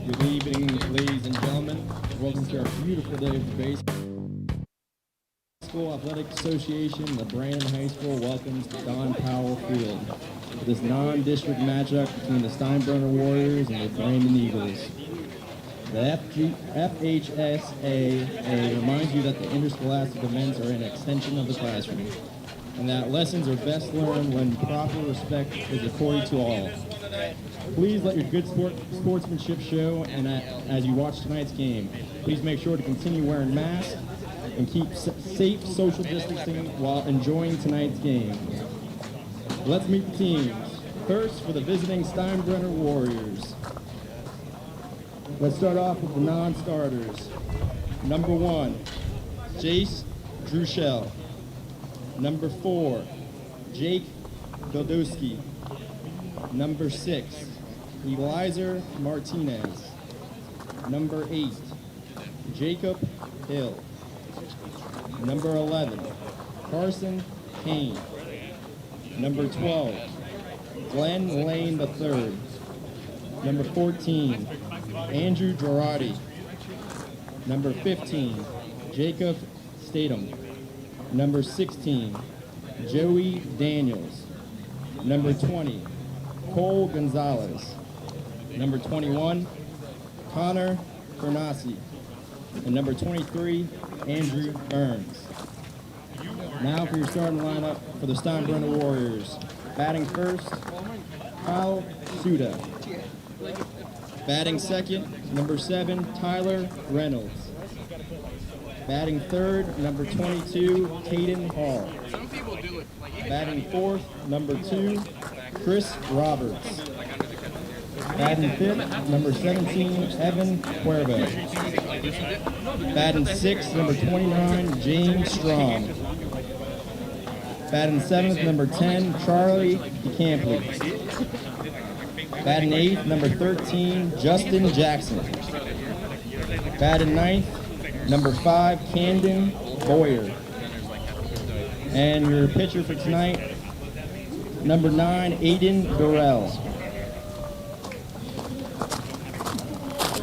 Good evening, ladies and gentlemen. Welcome to our beautiful day of debate. School Athletic Association, the Brandon High School welcomes Don Powell Field for this non-district matchup between the Steinbrenner Warriors and the Brandon Eagles. The FHSAA reminds you that the interscholastic events are an extension of the classroom, and that lessons are best learned when proper respect is accorded to all. Please let your good sportsmanship show, and as you watch tonight's game, please make sure to continue wearing masks and keep safe social distancing while enjoying tonight's game. Let's meet the teams. First, for the visiting Steinbrenner Warriors. Let's start off with the non-starters. Number 1, Jace Druschel. Number 4, Jake Godowski. Number 6, Elizer Martinez. Number 8, Jacob Hill. Number 11, Carson Kane. Number 12, Glenn Lane III. Number 14, Andrew Girardi. Number 15, Jacob Statham. Number 16, Joey Daniels. Number 20, Cole Gonzalez. Number 21, Connor Fernassi. And number 23, Andrew Burns. Now for your starting lineup for the Steinbrenner Warriors. Batting first, Kyle Suda. Batting second, number 7, Tyler Reynolds. Batting third, number 22, Caden Hall. Batting fourth, number 2, Chris Roberts. Batting fifth, number 17, Evan Cuervo. Batting sixth, number 29, James Strong. Batting seventh, number 10, Charlie DeCampley. Batting eighth, number 13, Justin Jackson. Batting ninth, number 5, Camden Boyer. And your pitcher for tonight, number 9, Aiden Durrell.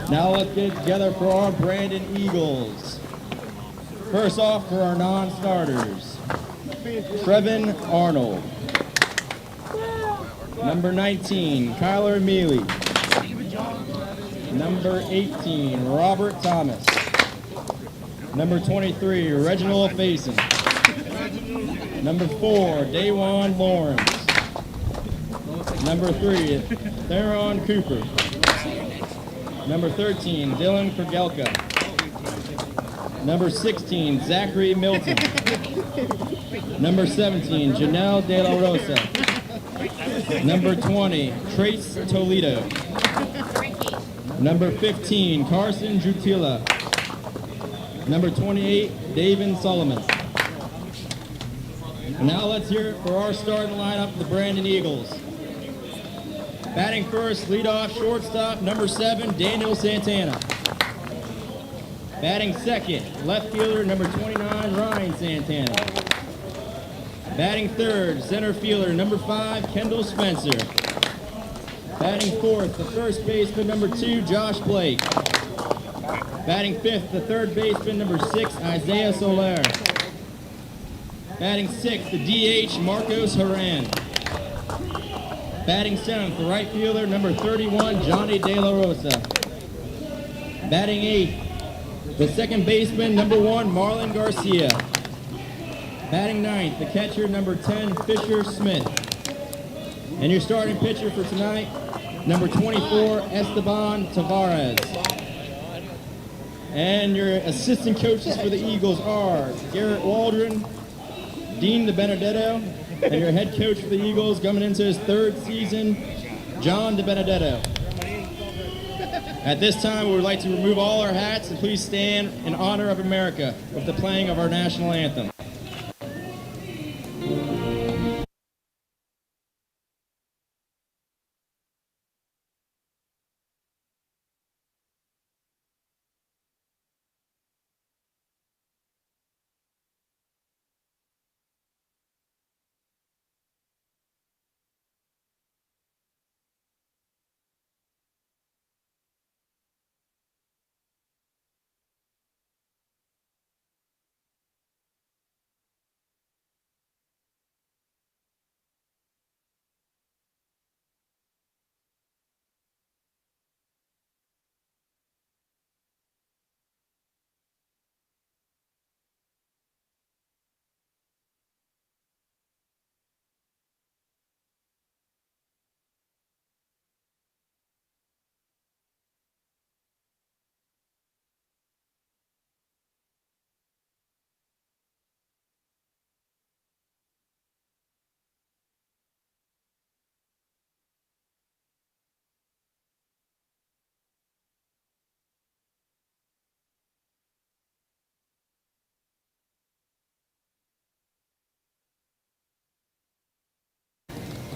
Now let's get together for our Brandon Eagles. First off, for our non-starters, Trevin Arnold. Number 19, Kyler Mealy. Number 18, Robert Thomas. Number 23, Reginald Faison. Number 4, Dawan Lawrence. Number 3, Theron Cooper. Number 13, Dylan Kergelka. Number 16, Zachary Milton. Number 17, Janelle De La Rosa. Number 20, Trace Toledo. Number 15, Carson Jutila. Number 28, David Solomon. And now let's hear it for our starting lineup, the Brandon Eagles. Batting first, leadoff shortstop, number 7, Daniel Santana. Batting second, left fielder, number 29, Ryan Santana. Batting third, center fielder, number 5, Kendall Spencer. Batting fourth, the first baseman, number 2, Josh Blake. Batting fifth, the third baseman, number 6, Isaiah Soler. Batting sixth, the DH, Marcos Haran. Batting seventh, the right fielder, number 31, Johnny De La Rosa. Batting eighth, the second baseman, number 1, Marlon Garcia. Batting ninth, the catcher, number 10, Fisher Smith. And your starting pitcher for tonight, number 24, Esteban Tavares. And your assistant coaches for the Eagles are Garrett Waldron, Dean DeBenedetto, and your head coach for the Eagles coming into his 3rd season, John DeBenedetto. At this time, we would like to remove all our hats and please stand in honor of America with the playing of our national anthem.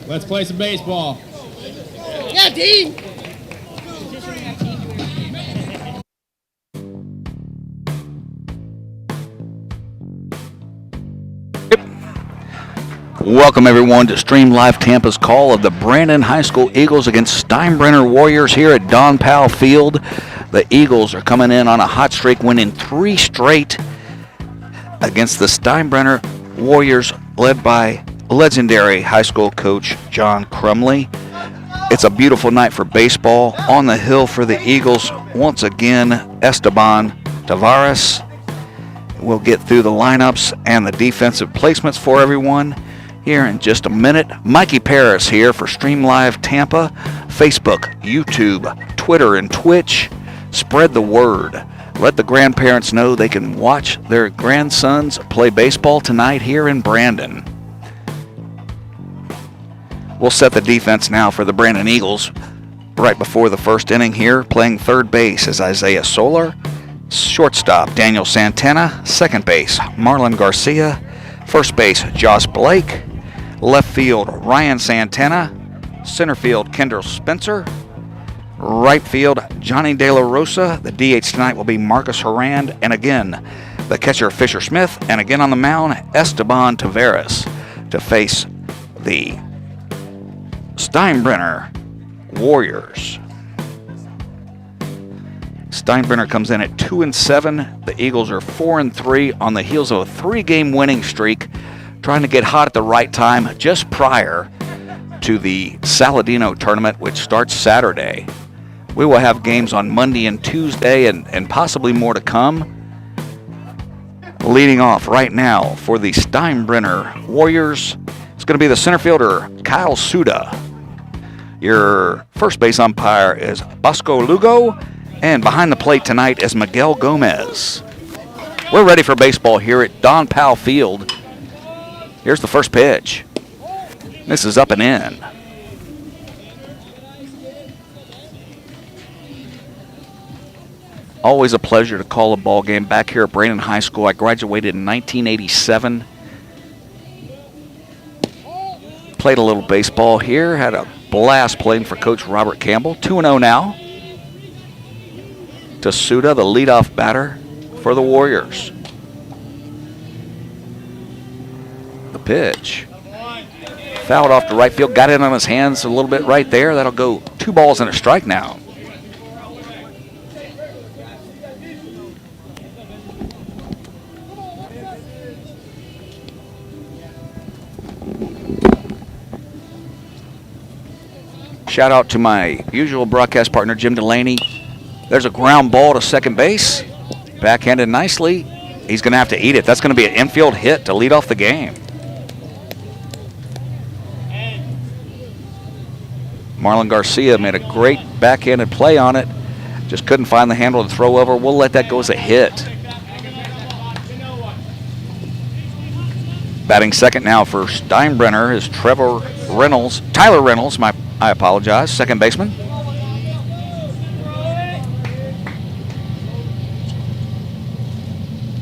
Let's play some baseball. Yeah, Dean! Welcome everyone to Stream Live Tampa's call of the Brandon High School Eagles against Steinbrenner Warriors here at Don Powell Field. The Eagles are coming in on a hot streak, winning 3 straight against the Steinbrenner Warriors, led by legendary high school coach John Crumley. It's a beautiful night for baseball. On the hill for the Eagles, once again, Esteban Tavares. We'll get through the lineups and the defensive placements for everyone here in just a minute. Mikey Paris here for Stream Live Tampa. Facebook, YouTube, Twitter, and Twitch. Spread the word. Let the grandparents know they can watch their grandsons play baseball tonight here in Brandon. We'll set the defense now for the Brandon Eagles. Right before the first inning here, playing third base is Isaiah Soler. Shortstop, Daniel Santana. Second base, Marlon Garcia. First base, Josh Blake. Left field, Ryan Santana. Center field, Kendall Spencer. Right field, Johnny De La Rosa. The DH tonight will be Marcus Haran. And again, the catcher, Fisher Smith. And again on the mound, Esteban Tavares to face the Steinbrenner Warriors. Steinbrenner comes in at 2-7. The Eagles are 4-3 on the heels of a 3-game winning streak, trying to get hot at the right time just prior to the Saladino tournament, which starts Saturday. We will have games on Monday and Tuesday and possibly more to come. Leading off right now for the Steinbrenner Warriors, it's going to be the center fielder, Kyle Suda. Your first base umpire is Bosco Lugo, and behind the plate tonight is Miguel Gomez. We're ready for baseball here at Don Powell Field. Here's the first pitch. This is up and in. Always a pleasure to call a ball game back here at Brandon High School. I graduated in 1987. Played a little baseball here. Had a blast playing for Coach Robert Campbell. 2-0 now. To Suda, the leadoff batter for the Warriors. The pitch. Fouled off to right field. Got it on his hands a little bit right there. That'll go 2 balls and a strike now. Shout out to my usual broadcast partner, Jim Delaney. There's a ground ball to second base. Backhanded nicely. He's going to have to eat it. That's going to be an infield hit to lead off the game. Marlon Garcia made a great backhanded play on it. Just couldn't find the handle to throw over. We'll let that go as a hit. Batting second now for Steinbrenner is Tyler Reynolds, I apologize, second baseman.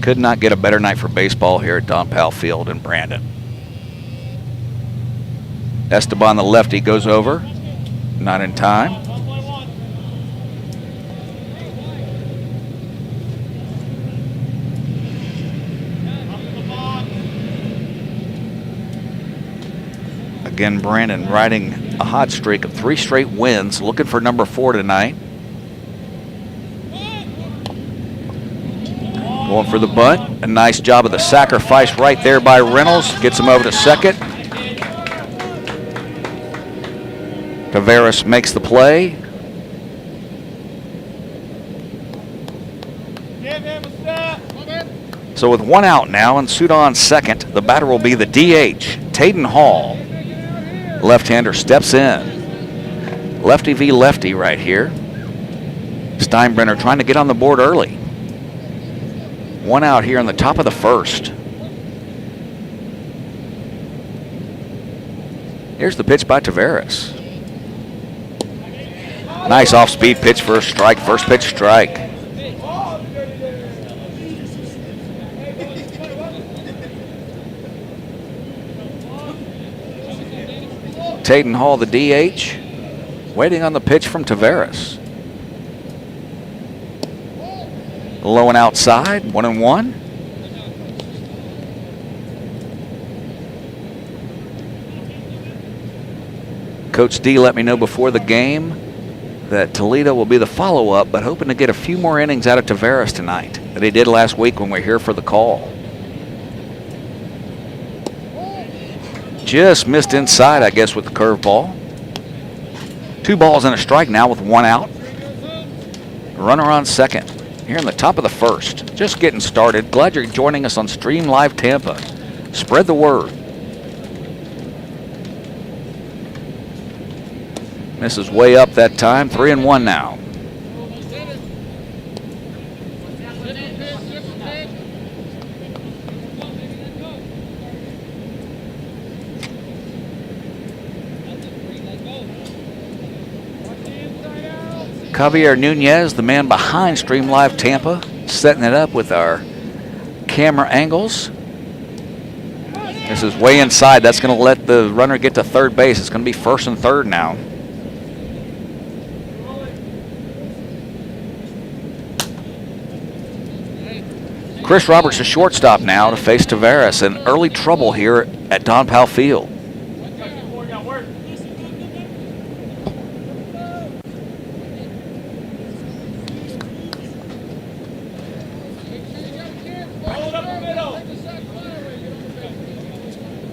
Could not get a better night for baseball here at Don Powell Field in Brandon. Esteban, the lefty, goes over. Not in time. Again, Brandon riding a hot streak of 3 straight wins, looking for number 4 tonight. Going for the bunt. A nice job of the sacrifice right there by Reynolds. Gets him over to second. Taveras makes the play. So with 1 out now and Suda on second, the batter will be the DH, Tayden Hall. Left-hander steps in. Lefty v. lefty right here. Steinbrenner trying to get on the board early. 1 out here in the top of the first. Here's the pitch by Taveras. Nice off-speed pitch for a strike. First pitch strike. Tayden Hall, the DH, waiting on the pitch from Taveras. Low and outside, 1-1. Coach D let me know before the game that Toledo will be the follow-up, but hoping to get a few more innings out of Taveras tonight than he did last week when we were here for the call. Just missed inside, I guess, with the curveball. 2 balls and a strike now with 1 out. Runner on second here in the top of the first. Just getting started. Glad you're joining us on Stream Live Tampa. Spread the word. Misses way up that time. 3-1 now. Javier Nunez, the man behind Stream Live Tampa, setting it up with our camera angles. This is way inside. That's going to let the runner get to third base. It's going to be first and third now. Chris Roberts, a shortstop now to face Taveras in early trouble here at Don Powell Field.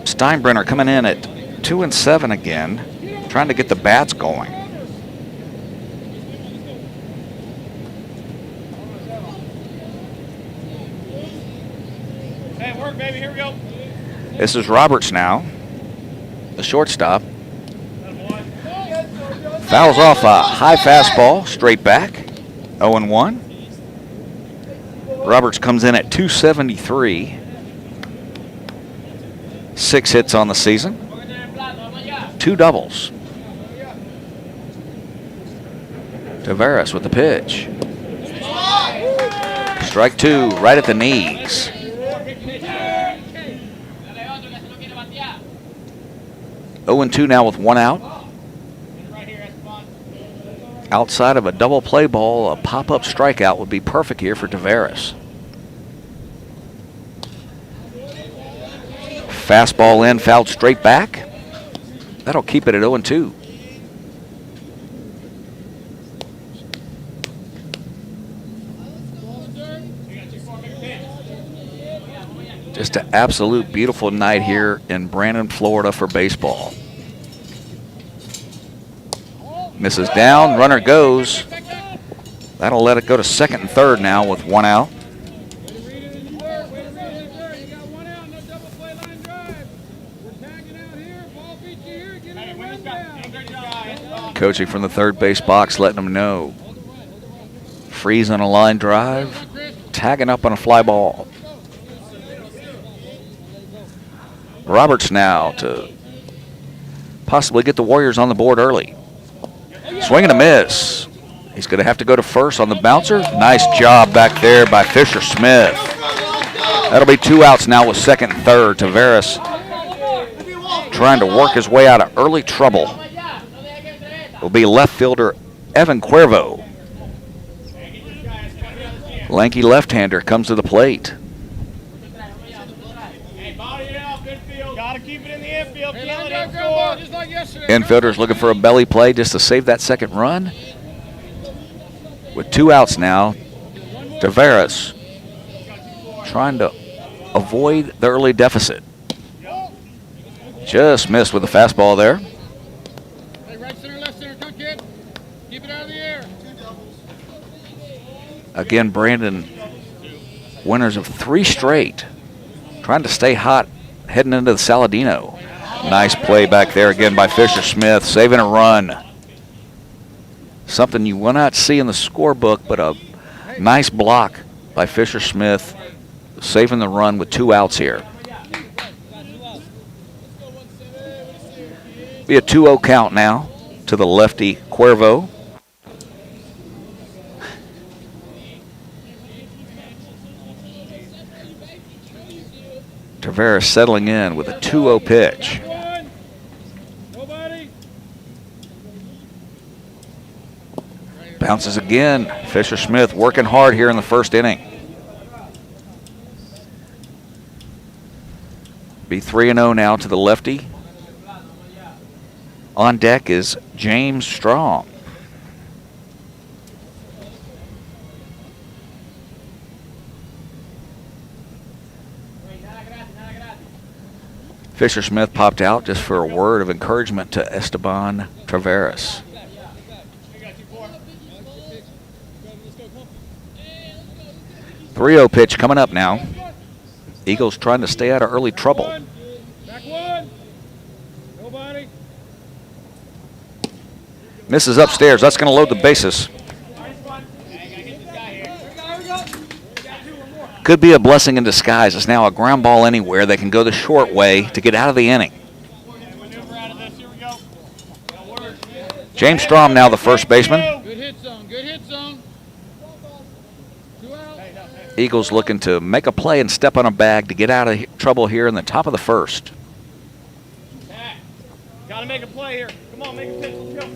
Steinbrenner coming in at 2-7 again. trying to get the bats going. Hey, work, baby. Here we go. This is Roberts now, the shortstop. Fouls off a high fastball, straight back, 0-1. Roberts comes in at 273. 6 hits on the season, 2 doubles. Tavares with the pitch. Strike 2, right at the knees. Oh and 2 now with 1 out. Outside of a double play ball, a pop-up strikeout would be perfect here for Tavares. Fastball in, fouled straight back. That'll keep it at 0-2. Just an absolute beautiful night here in Brandon, Florida for baseball. Misses down, runner goes. That'll let it go to second and third now with 1 out. Coaching from the third base box, letting them know. Freeze on a line drive, tagging up on a fly ball. Roberts now to possibly get the Warriors on the board early. Swing and a miss. He's going to have to go to first on the bouncer. Nice job back there by Fisher Smith. That'll be 2 outs now with second and third. Tavares trying to work his way out of early trouble. Will be left fielder Evan Cuervo. Lanky left-hander comes to the plate. Gotta keep it in the infield. Can't let him score. Just like yesterday. Infielders looking for a belly play just to save that second run. With 2 outs now, Tavares trying to avoid the early deficit. Just missed with the fastball there. Hey, right center, left center. Come, kid. Keep it out of the air. Again, Brandon, winners of 3 straight. Trying to stay hot heading into the Saladino. Nice play back there again by Fisher Smith, saving a run. Something you will not see in the scorebook, but a nice block by Fisher Smith, saving the run with 2 outs here. Be a 2-0 count now to the lefty Cuervo. Tavares settling in with a 2-0 pitch. Bounces again. Fisher Smith working hard here in the first inning. Be 3-0 now to the lefty. On deck is James Strong. Fisher Smith popped out just for a word of encouragement to Esteban Tavares. 3-0 pitch coming up now. Eagles trying to stay out of early trouble. Back one. Nobody. Misses upstairs. That's going to load the bases. Could be a blessing in disguise. It's now a ground ball anywhere. They can go the short way to get out of the inning. James Strom now the first baseman. Good hit zone. Good hit zone. 2 out. Eagles looking to make a play and step on a bag to get out of trouble here in the top of the first. Gotta make a play here. Come on, make a pitch. Let's go.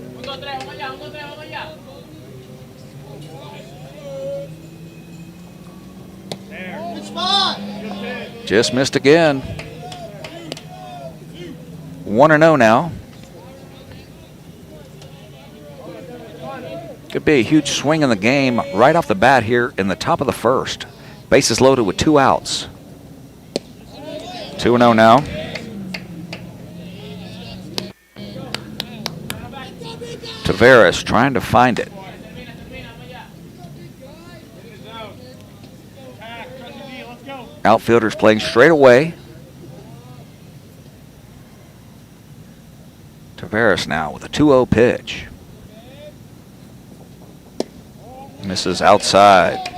There. Good spot. Good pitch. Just missed again. 1-0 now. Could be a huge swing in the game right off the bat here in the top of the first. Bases loaded with 2 outs. 2-0 now. Tavares trying to find it. Outfielders playing straight away. Tavares now with a 2-0 pitch. Misses outside.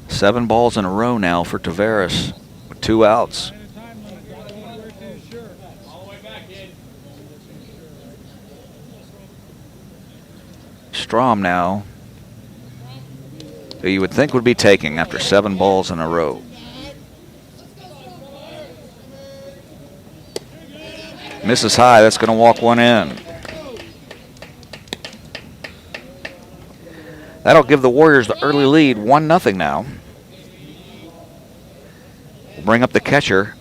7 balls in a row now for Tavares with 2 outs. Strom now, who you would think would be taking after 7 balls in a row. Misses high, that's going to walk one in. That'll give the Warriors the early lead, 1-0 now. We'll bring up the catcher,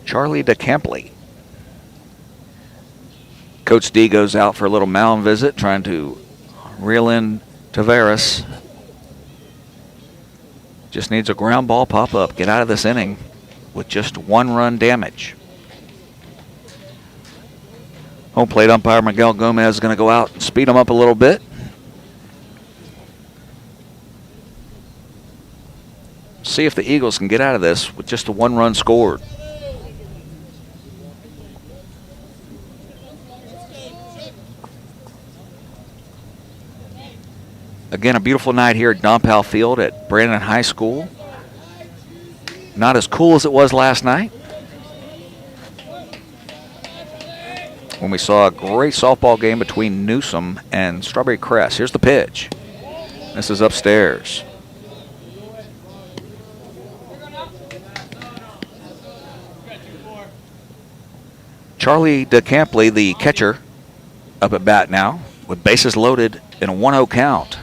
Charlie DeCampley. Coach D goes out for a little mound visit, trying to reel in Tavares. Just needs a ground ball pop up, get out of this inning with just 1 run damage. Home plate umpire Miguel Gomez is going to go out and speed him up a little bit. See if the Eagles can get out of this with just a 1 run scored. Again, a beautiful night here at Don Powell Field at Brandon High School. Not as cool as it was last night, when we saw a great softball game between Newsom and Strawberry Crest. Here's the pitch. This is upstairs. Charlie DeCampley, the catcher, up at bat now with bases loaded in a 1-0 count.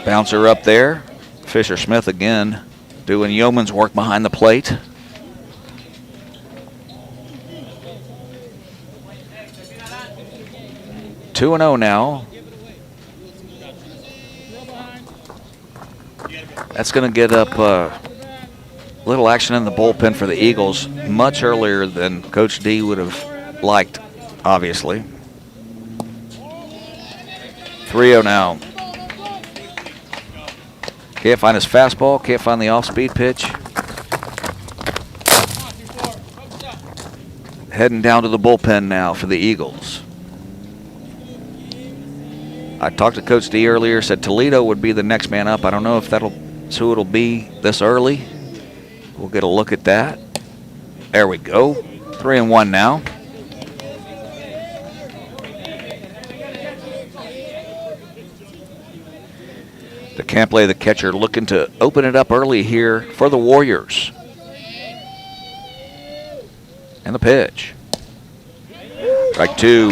Bouncer up there. Fisher Smith again doing yeoman's work behind the plate. Two and 0 now. That's going to get up a little action in the bullpen for the Eagles much earlier than Coach D would have liked, obviously. 3-0 now. Can't find his fastball, can't find the off-speed pitch. Heading down to the bullpen now for the Eagles. I talked to Coach D earlier, said Toledo would be the next man up. I don't know if that's who it'll be this early. We'll get a look at that. There we go. 3-1 now. DeCampley, the catcher, looking to open it up early here for the Warriors. And the pitch. Strike 2.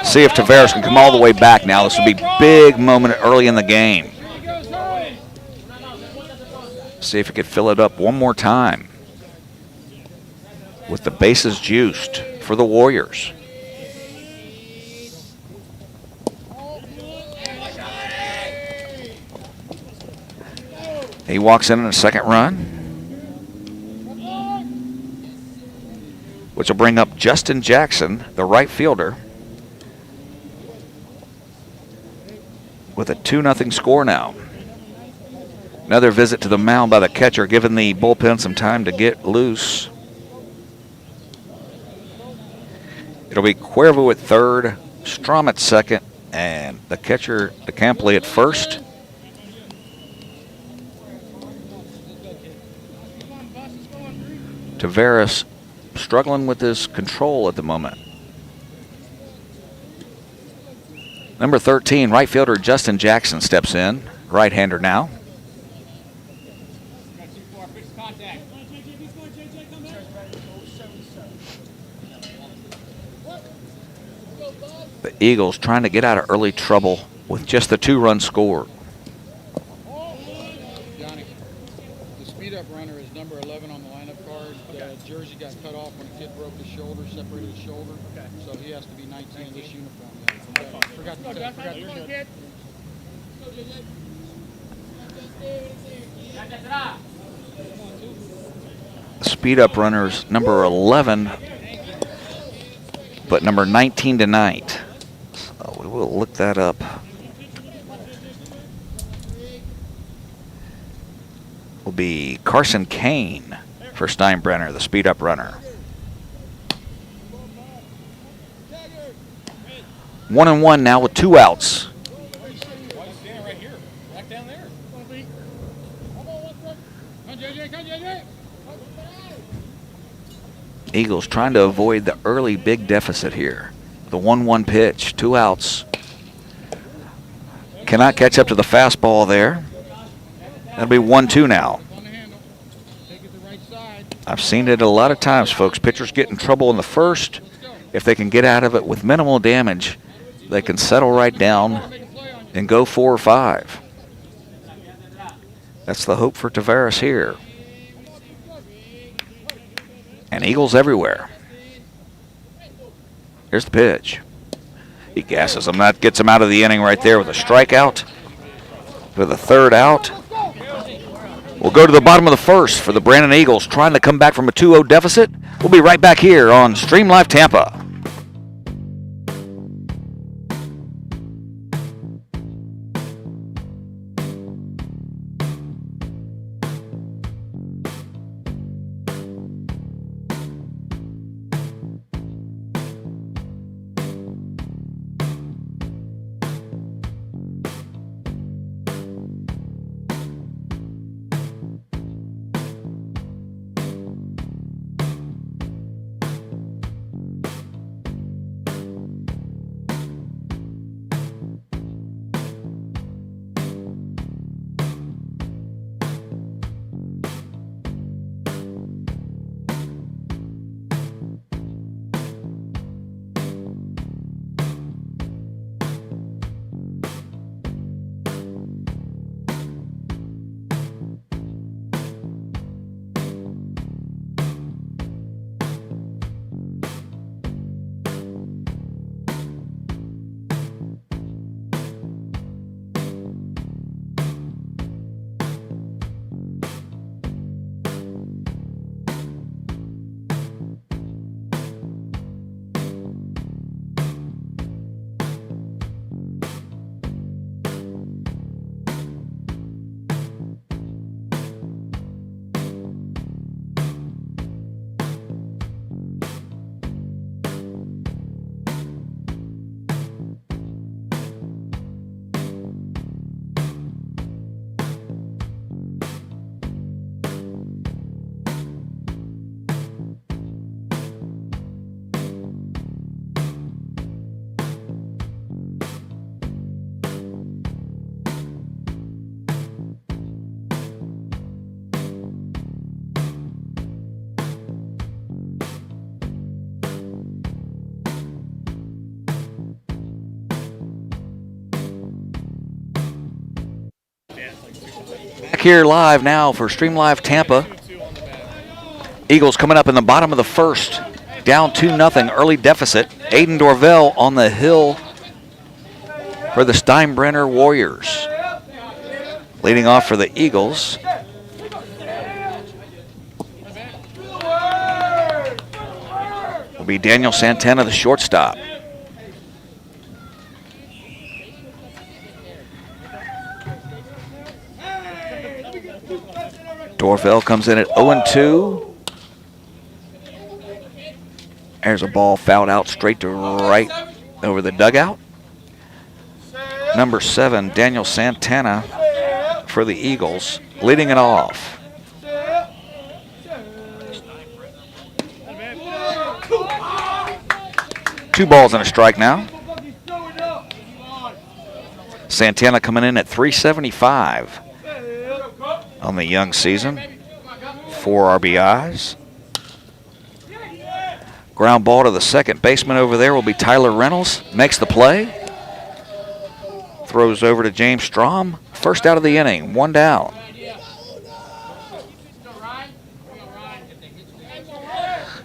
See if Tavares can come all the way back now. This would be a big moment early in the game. See if he could fill it up one more time with the bases juiced for the Warriors. He walks in a second run, which will bring up Justin Jackson, the right fielder, with a 2-0 score now. Another visit to the mound by the catcher, giving the bullpen some time to get loose. It'll be Cuervo at third, Strom at second, and the catcher, DeCampley, at first. Tavares struggling with his control at the moment. Number 13, right fielder Justin Jackson steps in, right-hander now. The Eagles trying to get out of early trouble with just the 2-run score. Johnny, the speed-up runner is number 11 on the lineup card. The jersey got cut off when a kid broke his shoulder, separated his shoulder. Okay. So he has to be 19 in this uniform. Forgot to The speed up runner's number 11, but number 19 tonight. So we will look that up. Will be Carson Kane for Steinbrenner, the speed up runner. 1-1 now with 2 outs. Eagles trying to avoid the early big deficit here. The 1-1 pitch, 2 outs. Cannot catch up to the fastball there. That'll be 1-2 now. I've seen it a lot of times, folks. Pitchers get in trouble in the first. If they can get out of it with minimal damage, they can settle right down and go 4 or 5. That's the hope for Tavares here. And Eagles everywhere. Here's the pitch. He gasses him. That gets him out of the inning right there with a strikeout. For the 3rd out. We'll go to the bottom of the 1st for the Brandon Eagles, trying to come back from a 2-0 deficit. We'll be right back here on Stream Live Tampa. Back here live now for Stream Live Tampa. Eagles coming up in the bottom of the 1st. Down 2-0, early deficit. Aiden Dorvell on the hill for the Steinbrenner Warriors. Leading off for the Eagles. Will be Daniel Santana, the shortstop. Dorvell comes in at 0-2. There's a ball fouled out straight to right over the dugout. Number 7, Daniel Santana for the Eagles, leading it off. Two balls and a strike now. Santana coming in at 375 on the young season. 4 RBIs. Ground ball to the second baseman over there will be Tyler Reynolds. Makes the play. Throws over to James Strom. First out of the inning, 1 down.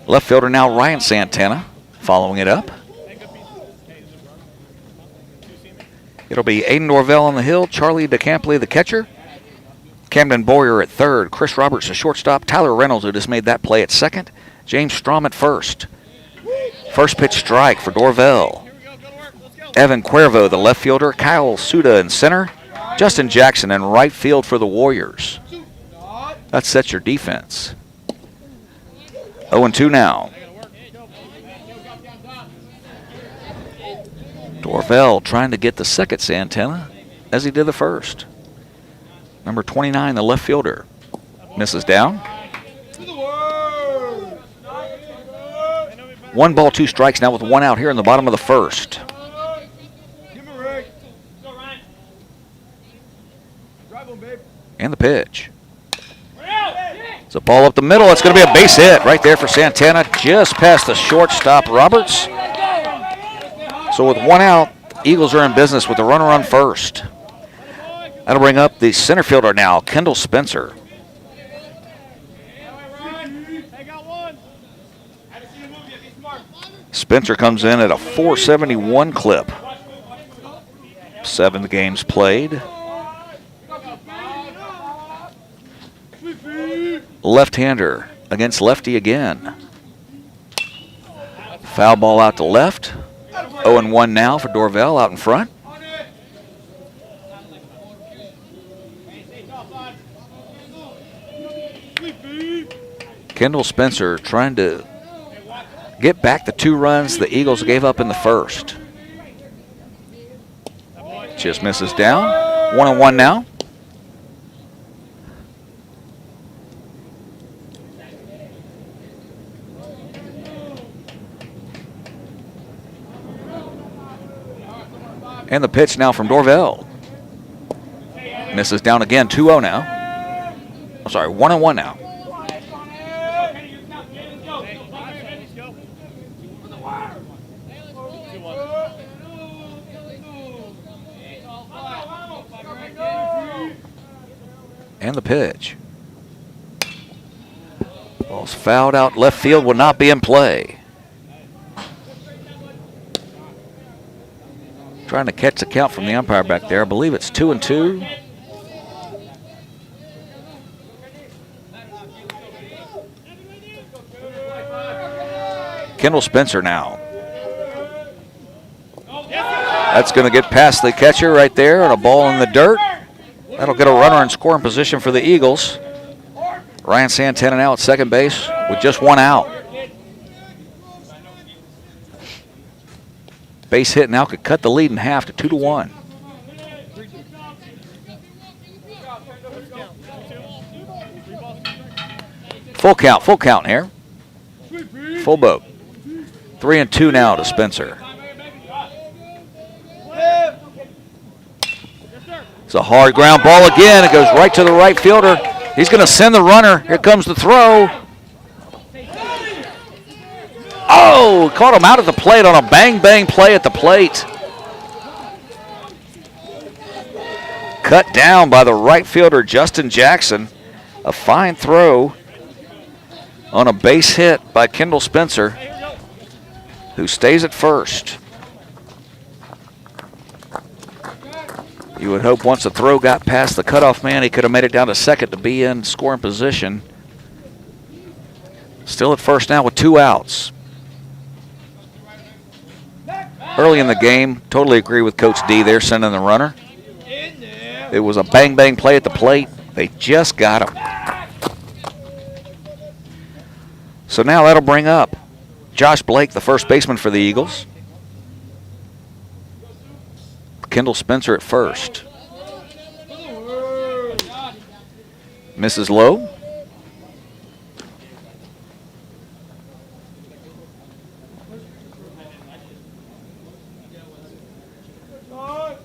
Left fielder now Ryan Santana following it up. It'll be Aiden Dorvell on the hill, Charlie DeCampley the catcher. Camden Boyer at third. Chris Roberts, the shortstop. Tyler Reynolds, who just made that play, at second. James Strom at first. First pitch strike for Dorvell. Evan Cuervo, the left fielder. Kyle Suda in center. Justin Jackson in right field for the Warriors. That sets your defense. 0-2 now. Dorvell trying to get the second Santana as he did the first. Number 29, the left fielder. Misses down. 1 ball, 2 strikes now with 1 out here in the bottom of the first. And the pitch. It's a ball up the middle. It's going to be a base hit right there for Santana, just past the shortstop, Roberts. So with 1 out, Eagles are in business with the runner on first. That'll bring up the center fielder now, Kendall Spencer. Spencer comes in at a 471 clip. 7 games played. Left-hander against lefty again. Foul ball out to left. 0-1 now for Dorvell out in front. Kendall Spencer trying to get back the 2 runs the Eagles gave up in the first. Just misses down. 1-1 now. And the pitch now from Dorvell. Misses down again, 2-0 now. I'm sorry, 1-1 now. And the pitch. Ball's fouled out left field, will not be in play. Trying to catch the count from the umpire back there. I believe it's 2-2. Kendall Spencer now. That's going to get past the catcher right there and a ball in the dirt. That'll get a runner in scoring position for the Eagles. Ryan Santana now at second base with just 1 out. Base hit now could cut the lead in half to 2-1. Full count here. Full boat. 3-2 now to Spencer. It's a hard ground ball again. It goes right to the right fielder. He's going to send the runner. Here comes the throw. Oh, caught him out at the plate on a bang-bang play at the plate. Cut down by the right fielder, Justin Jackson. A fine throw on a base hit by Kendall Spencer, who stays at first. You would hope once the throw got past the cutoff man, he could have made it down to second to be in scoring position. Still at first now with 2 outs. Early in the game, totally agree with Coach D. They're sending the runner. It was a bang-bang play at the plate. They just got him. So now that'll bring up Josh Blake, the first baseman for the Eagles. Kendall Spencer at first. Misses low.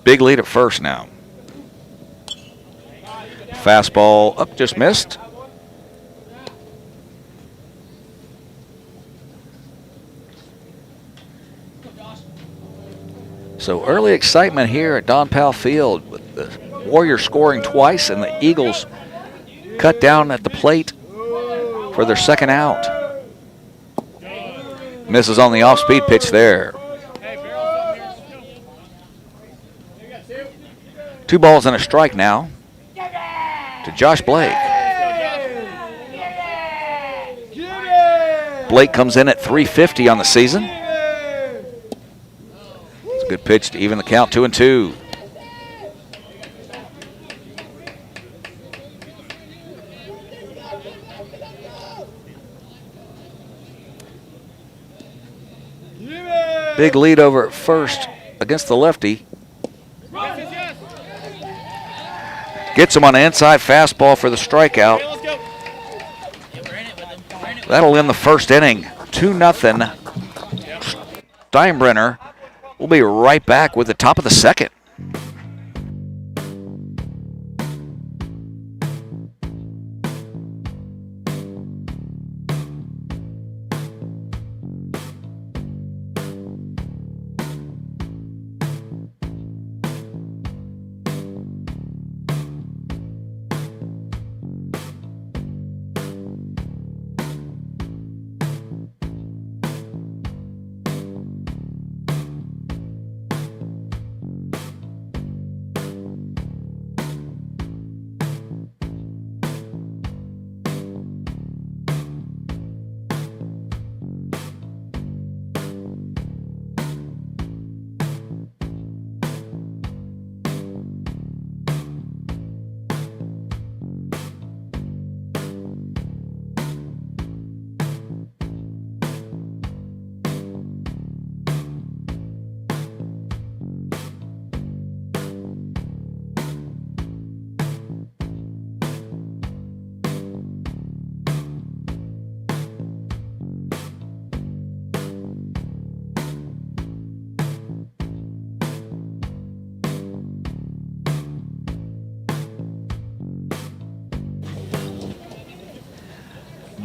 Big lead at first now. Fastball up, just missed. So early excitement here at Don Powell Field with the Warriors scoring twice and the Eagles cut down at the plate for their second out. Misses on the off-speed pitch there. 2 balls and a strike now. to Josh Blake. Blake comes in at 350 on the season. It's a good pitch to even the count, 2-2. Big lead over at first against the lefty. Gets him on an inside fastball for the strikeout. That'll end the first inning, 2-0. Steinbrenner will be right back with the top of the second.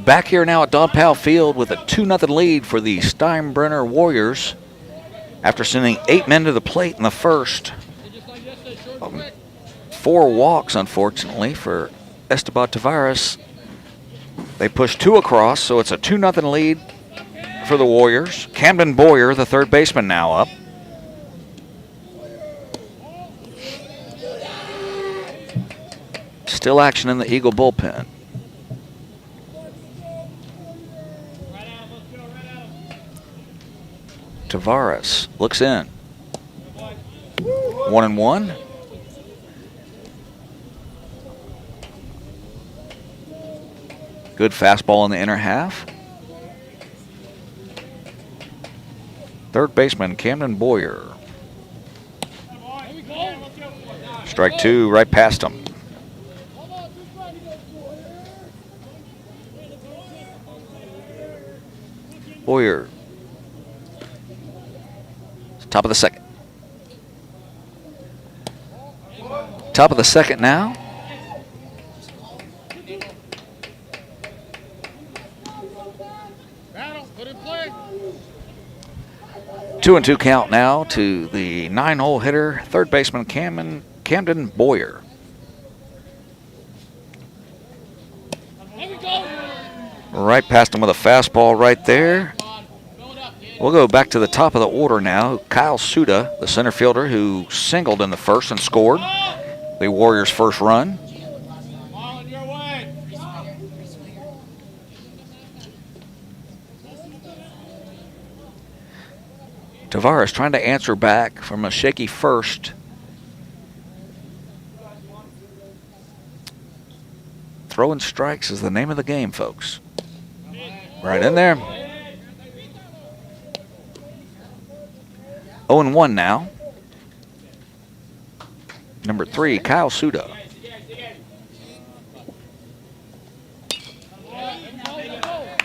Back here now at Don Powell Field with a 2-0 lead for the Steinbrenner Warriors after sending 8 men to the plate in the first. 4 walks, unfortunately, for Esteban Tavares. They push 2 across, so it's a 2-0 lead for the Warriors. Camden Boyer, the third baseman, now up. Still action in the Eagle bullpen. Tavares looks in. 1-1. Good fastball in the inner half. Third baseman Camden Boyer. Strike 2 right past him. Boyer. Top of the second. Top of the second now. Put in play. 2-2 count now to the 9-hole hitter, third baseman Camden Boyer. Right past him with a fastball right there. We'll go back to the top of the order now. Kyle Suda, the center fielder who singled in the first and scored the Warriors' first run. Tavares trying to answer back from a shaky first. Throwing strikes is the name of the game, folks. Right in there. 0-1 now. Number 3, Kyle Suda.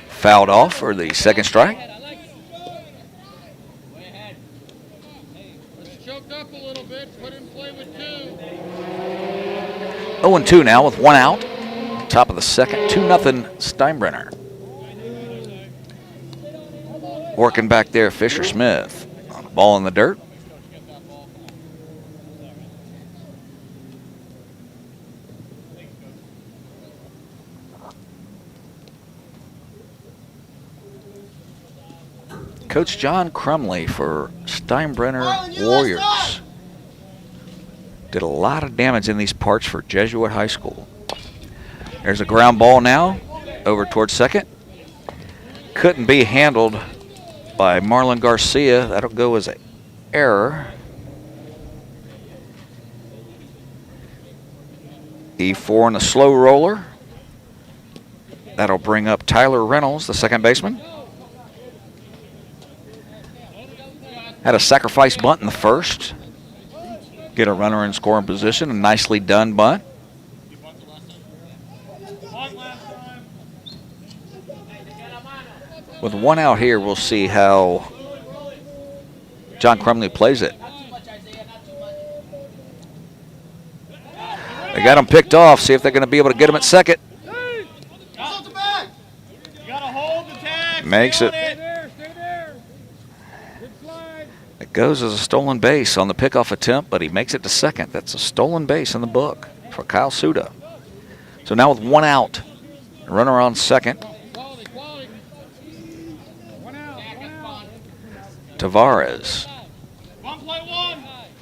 Fouled off for the second strike. Choked up a little bit. Put in play with 2. 0-2 now with 1 out. Top of the second, 2-0 Steinbrenner. Working back there, Fisher Smith. On a ball in the dirt. Coach John Crumley for Steinbrenner Warriors. Did a lot of damage in these parts for Jesuit High School. There's a ground ball now over towards second. Couldn't be handled by Marlon Garcia. That'll go as an error. E4 on the slow roller. That'll bring up Tyler Reynolds, the second baseman. Had a sacrifice bunt in the first. Get a runner in scoring position. A nicely done bunt. With one out here, we'll see how John Crumley plays it. They got him picked off. See if they're going to be able to get him at second. Makes it. It goes as a stolen base on the pickoff attempt, but he makes it to second. That's a stolen base in the book for Kyle Suda. So now with one out, runner on second. Tavares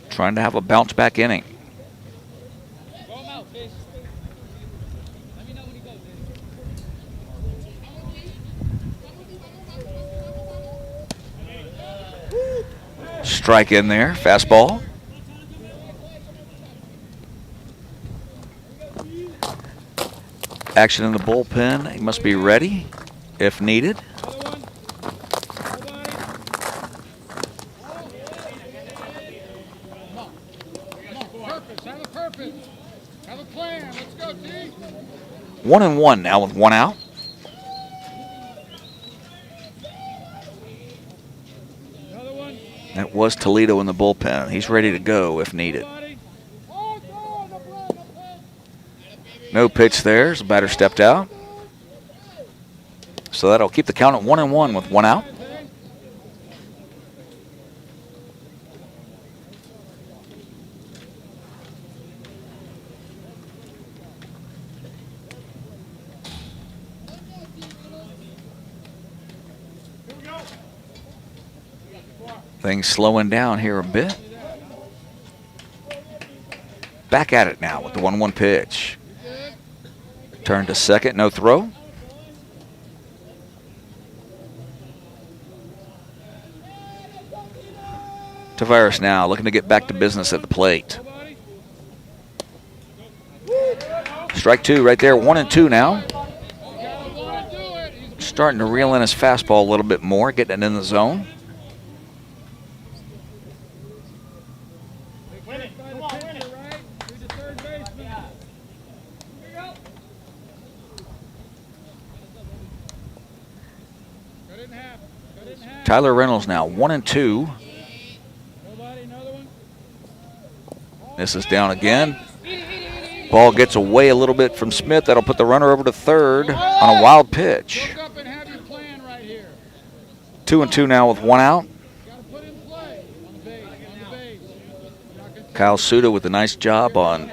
trying to have a bounce back inning. Strike in there, fastball. Action in the bullpen. He must be ready if needed. Have a plan. Let's go, T. 1-1 now with one out. That was Toledo in the bullpen. He's ready to go if needed. No pitch there as the batter stepped out. So that'll keep the count at 1-1 with one out. Things slowing down here a bit. Back at it now with the 1-1 pitch. Turn to second, no throw. Tavares now looking to get back to business at the plate. Strike two right there, 1-2 now. Starting to reel in his fastball a little bit more, getting it in the zone. Tyler Reynolds now 1-2. This is down again. Ball gets away a little bit from Smith. That'll put the runner over to third on a wild pitch. 2-2 now with one out. Kyle Suda with a nice job on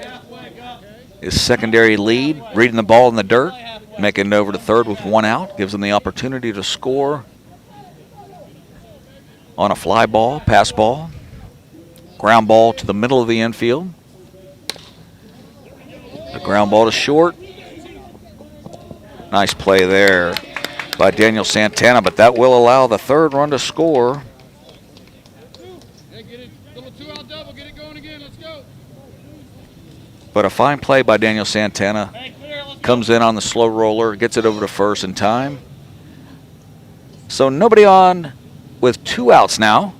his secondary lead, reading the ball in the dirt, making it over to third with one out. Gives him the opportunity to score on a fly ball, pass ball, ground ball to the middle of the infield. The ground ball to short. Nice play there by Daniel Santana, but that will allow the third run to score. But a fine play by Daniel Santana. Comes in on the slow roller, gets it over to first in time. So nobody on with two outs now.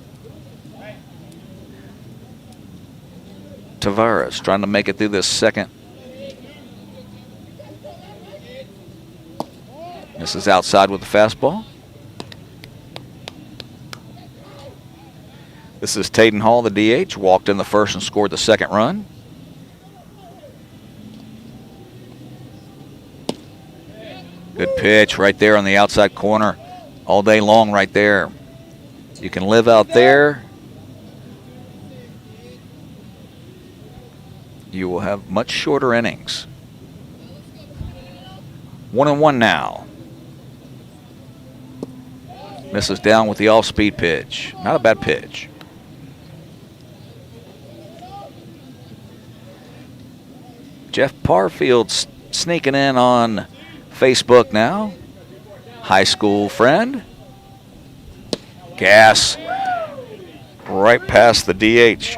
Tavares trying to make it through this second. This is outside with the fastball. This is Taden Hall, the DH. Walked in the first and scored the second run. Good pitch right there on the outside corner. All day long right there. You can live out there. You will have much shorter innings. 1-1 now. Misses down with the off-speed pitch. Not a bad pitch. Jeff Parfield sneaking in on Facebook now. High school friend. Gas right past the DH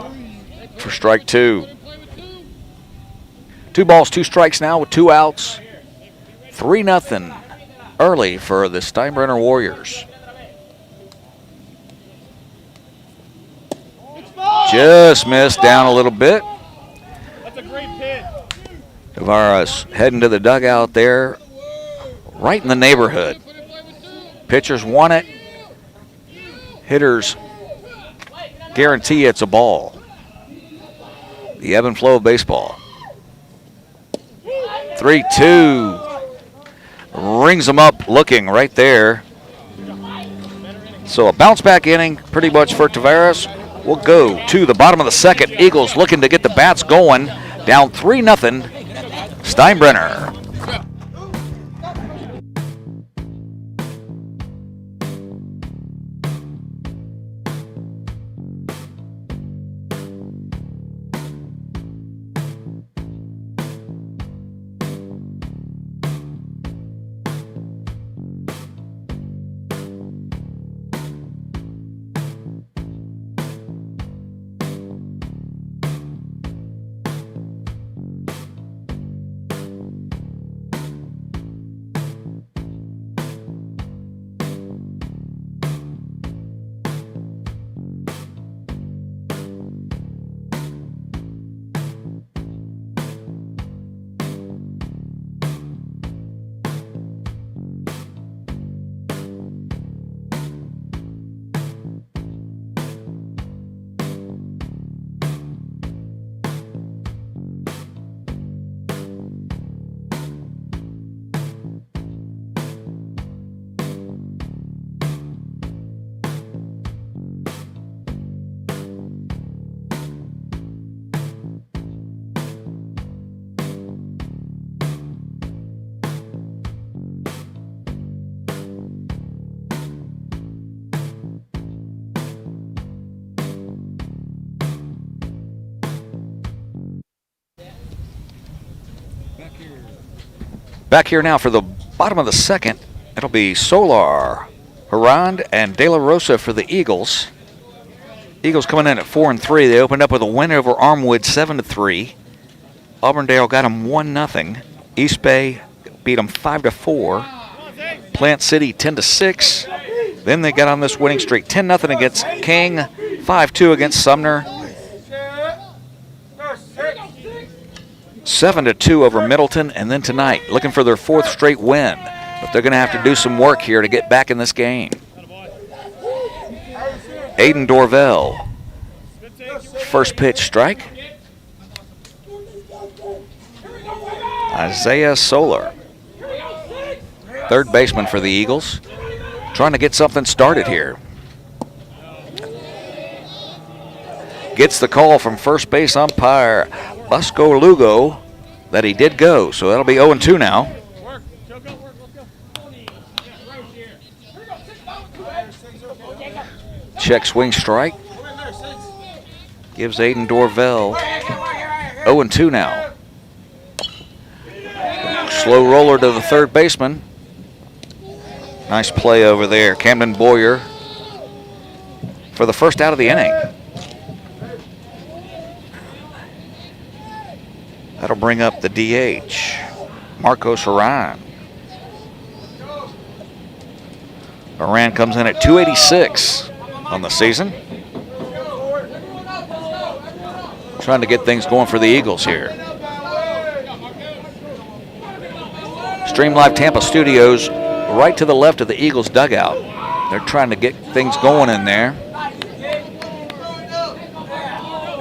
for strike 2. 2 balls, 2 strikes now with 2 outs. 3-0 early for the Steinbrenner Warriors. Just missed down a little bit. That's a great pitch. Tavares heading to the dugout there, right in the neighborhood. Pitchers want it. Hitters guarantee it's a ball. The ebb and flow of baseball. 3-2. Rings them up looking right there. So a bounce back inning pretty much for Tavares. We'll go to the bottom of the second. Eagles looking to get the bats going. Down 3-0. Steinbrenner. Back here now for the bottom of the second. It'll be Solar, Harand, and De La Rosa for the Eagles. Eagles coming in at 4-3. They opened up with a win over Armwood 7-3. Auburndale got them 1-0. East Bay beat them 5-4. Plant City 10-6. Then they got on this winning streak, 10-0 against King, 5-2 against Sumner, 7-2 over Middleton, and then tonight looking for their 4th straight win. But they're going to have to do some work here to get back in this game. Aiden Dorvell, first pitch strike. Isaiah Solar, third baseman for the Eagles, trying to get something started here. Gets the call from first base umpire Busco Lugo that he did go, so that'll be 0-2 now. Check swing strike. Gives Aiden Dorvell 0-2 now. Slow roller to the third baseman. Nice play over there. Camden Boyer for the first out of the inning. That'll bring up the DH, Marcos Haran. Haran comes in at 286 on the season. Trying to get things going for the Eagles here. Stream Live Tampa Studios, right to the left of the Eagles dugout. They're trying to get things going in there.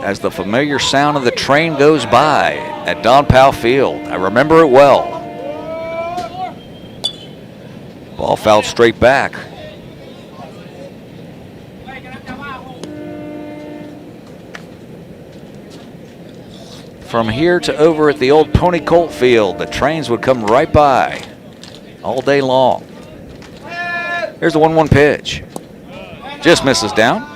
As the familiar sound of the train goes by at Don Powell Field. I remember it well. Ball fouled straight back. From here to over at the old Pony Colt Field, the trains would come right by all day long. Here's the 1-1 pitch. Just misses down.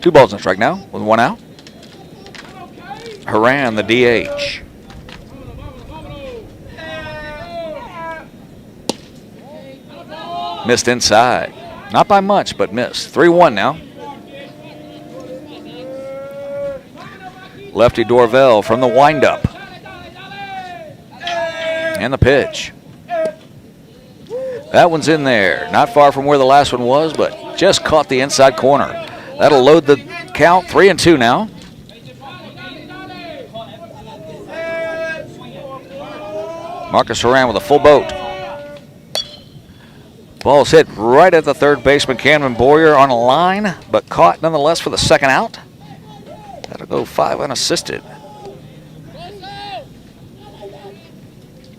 Two balls and a strike now with 1 out. Haran, the DH. Missed inside. Not by much, but missed. 3-1 now. Lefty Dorvell from the windup. And the pitch. That one's in there. Not far from where the last one was, but just caught the inside corner. That'll load the count. 3-2 now. Marcus Haran with a full boat. Ball's hit right at the third baseman, Cameron Boyer, on a line, but caught nonetheless for the second out. That'll go 5 unassisted.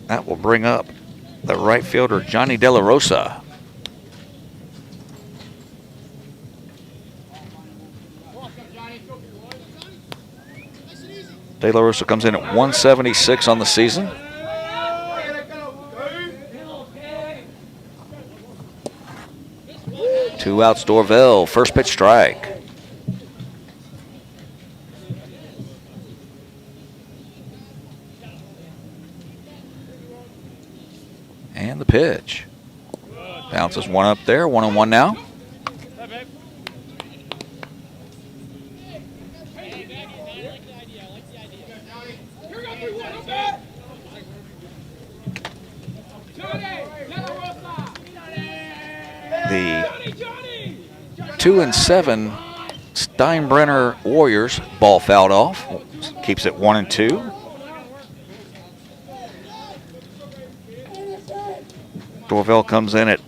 That will bring up the right fielder, Johnny De La Rosa. De La Rosa comes in at 176 on the season. Two outs, Dorvell. First pitch strike. And the pitch. Bounces one up there. 1-1 now. The 2-7 Steinbrenner Warriors, ball fouled off, keeps it 1-2. Dorvell comes in at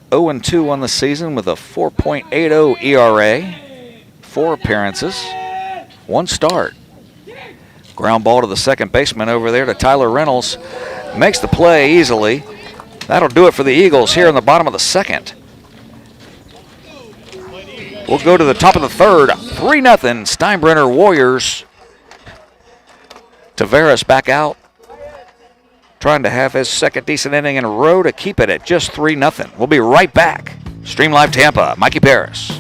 0-2 on the season with a 4.80 ERA, 4 appearances, 1 start. Ground ball to the second baseman over there to Tyler Reynolds. Makes the play easily. That'll do it for the Eagles here in the bottom of the second. We'll go to the top of the third. 3-0 Steinbrenner Warriors. Taveras back out, trying to have his second decent inning in a row to keep it at just 3-0. We'll be right back. Stream Live Tampa, Mikey Paris.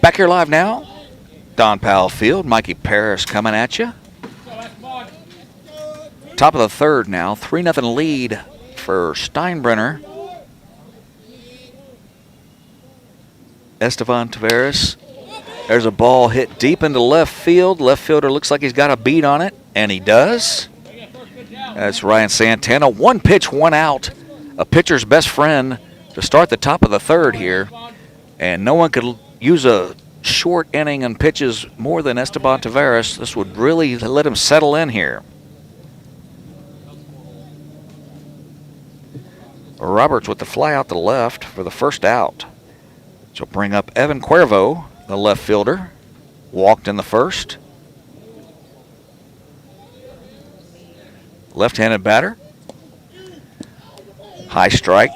Back here live now, Don Powell Field, Mikey Paris coming at you. Top of the third now, 3-0 lead for Steinbrenner. Estevan Taveras. There's a ball hit deep into left field. Left fielder looks like he's got a beat on it, and he does. That's Ryan Santana. 1 pitch, 1 out. A pitcher's best friend to start the top of the third here. And no one could use a short inning and pitches more than Esteban Taveras. This would really let him settle in here. Roberts with the fly out to left for the first out. So bring up Evan Cuervo, the left fielder. Walked in the first. Left-handed batter. High strike.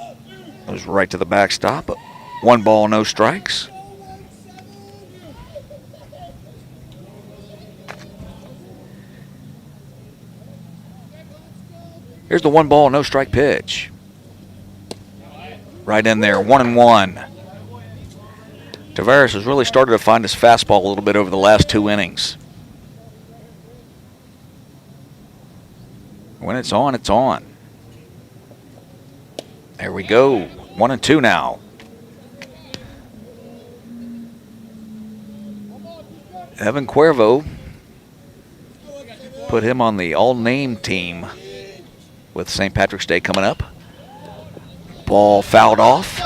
Goes right to the backstop. 1 ball, no strikes. Here's the 1 ball, no strike pitch. Right in there, 1-1. Taveras has really started to find his fastball a little bit over the last 2 innings. When it's on, it's on. There we go. 1-2 now. Evan Cuervo, put him on the all-name team with St. Patrick's Day coming up. Ball fouled off.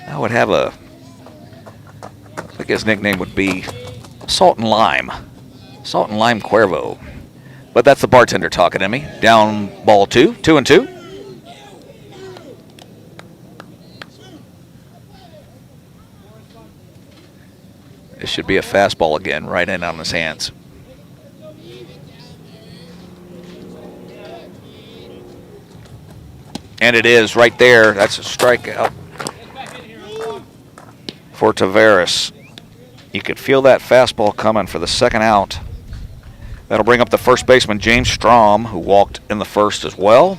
I would have I think his nickname would be Salt and Lime. Salt and Lime Cuervo. But that's the bartender talking to me. Down ball 2, 2-2. This should be a fastball again, right in on his hands. And it is right there. That's a strikeout for Taveras. You could feel that fastball coming for the second out. That'll bring up the first baseman, James Strom, who walked in the first as well.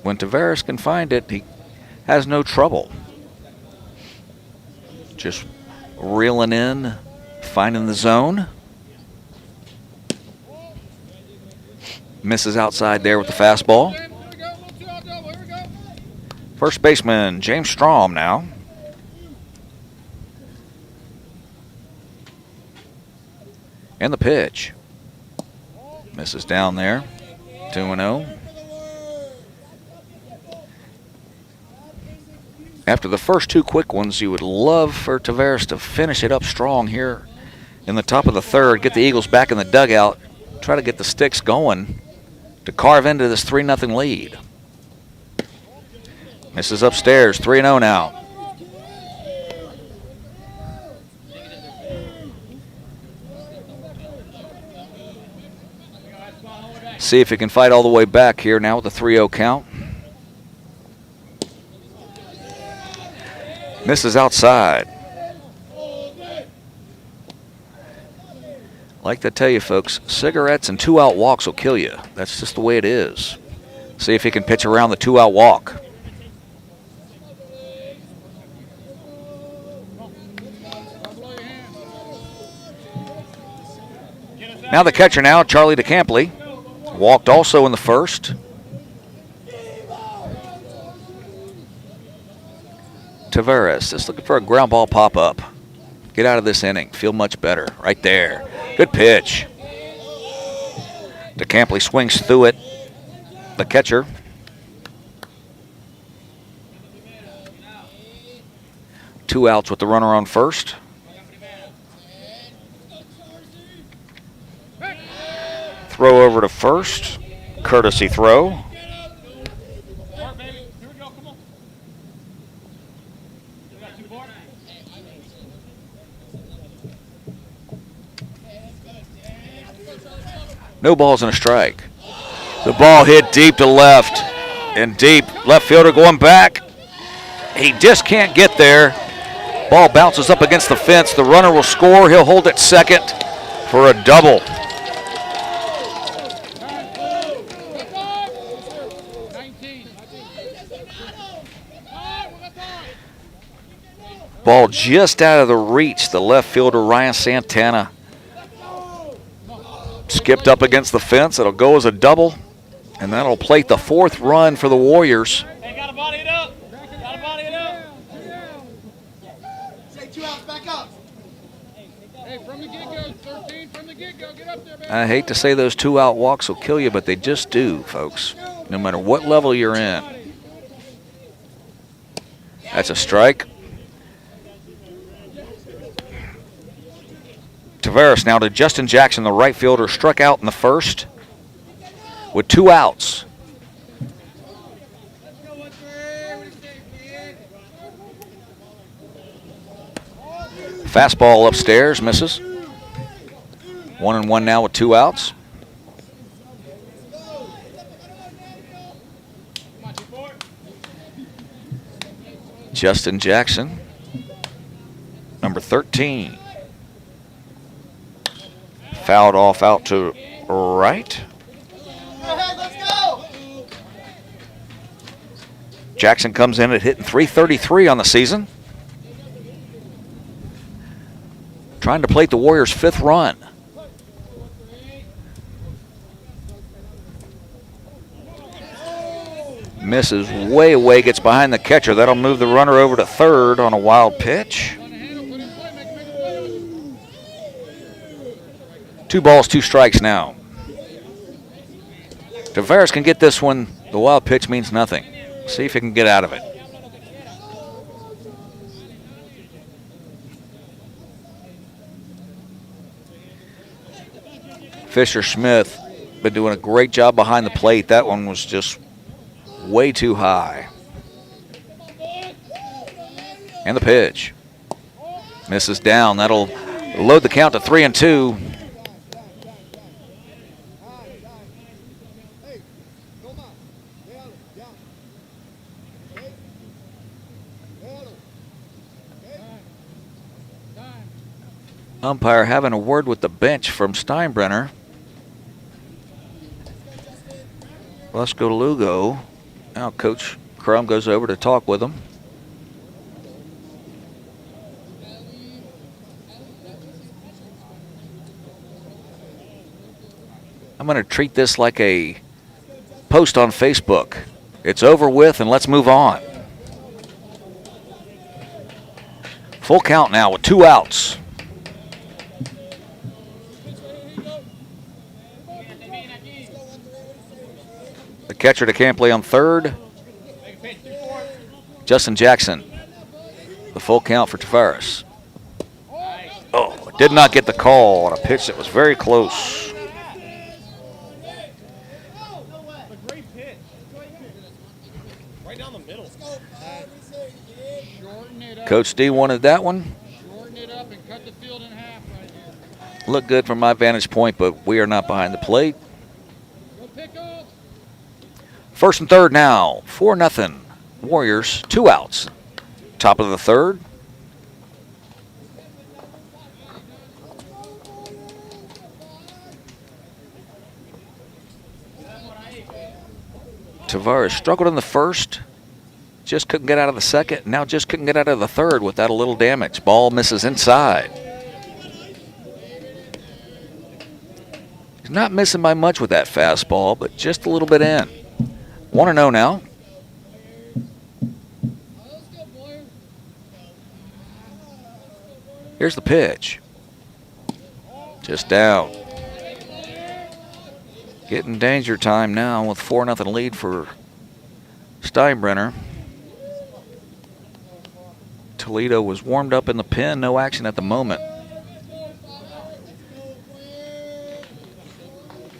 When Taveras can find it, he has no trouble. Just reeling in, finding the zone. Misses outside there with the fastball. First baseman, James Strom now. And the pitch. Misses down there. 2-0. After the first two quick ones, you would love for Taveras to finish it up strong here in the top of the third, get the Eagles back in the dugout, try to get the sticks going to carve into this 3-0 lead. Misses upstairs, 3-0 now. See if he can fight all the way back here now with a 3-0 count. Misses outside. Like to tell you folks, cigarettes and 2-out walks will kill you. That's just the way it is. See if he can pitch around the 2-out walk. Now the catcher now, Charlie DeCampley. Walked also in the first. Taveras just looking for a ground ball pop-up. Get out of this inning. Feel much better. Right there. Good pitch. DeCampley swings through it. The catcher. Two outs with the runner on first. Throw over to first. Courtesy throw. No balls and a strike. The ball hit deep to left. And deep. Left fielder going back. He just can't get there. Ball bounces up against the fence. The runner will score. He'll hold it second for a double. Ball just out of the reach. The left fielder, Ryan Santana, skipped up against the fence. It'll go as a double, and that'll plate the fourth run for the Warriors. Hey, gotta body it up. Gotta body it up. Say 2 outs, back up. Hey, from the get-go, 13, from the get-go, get up there, baby. I hate to say those 2-out walks will kill you, but they just do, folks, no matter what level you're in. That's a strike. Taveras now to Justin Jackson, the right fielder, struck out in the first with 2 outs. Fastball upstairs, misses. 1-1 now with 2 outs. Justin Jackson, number 13. Fouled off out to right. Go ahead, let's go. Jackson comes in at hitting .333 on the season. Trying to plate the Warriors' 5th run. Misses way away, gets behind the catcher. That'll move the runner over to third on a wild pitch. 2 balls, 2 strikes now. Tavares can get this one. The wild pitch means nothing. See if he can get out of it. Fisher Smith been doing a great job behind the plate. That one was just way too high. And the pitch. Misses down. That'll load the count to 3-2. Umpire having a word with the bench from Steinbrenner. Let's go to Lugo. Now Coach Crum goes over to talk with him. I'm going to treat this like a post on Facebook. It's over with and let's move on. Full count now with 2 outs. The catcher to Campley on third. Justin Jackson. The full count for Tavares. Oh, did not get the call on a pitch that was very close. Coach D wanted that one. Shorten it up and cut the field in half right here. Looked good from my vantage point, but we are not behind the plate. Go pick up. First and third now, 4-0. Warriors, 2 outs. Top of the third. Tavares struggled in the first. Just couldn't get out of the second. Now just couldn't get out of the third without a little damage. Ball misses inside. He's not missing by much with that fastball, but just a little bit in. 1-0 now. Here's the pitch. Just down. Getting danger time now with 4-0 lead for Steinbrenner. Toledo was warmed up in the pen. No action at the moment.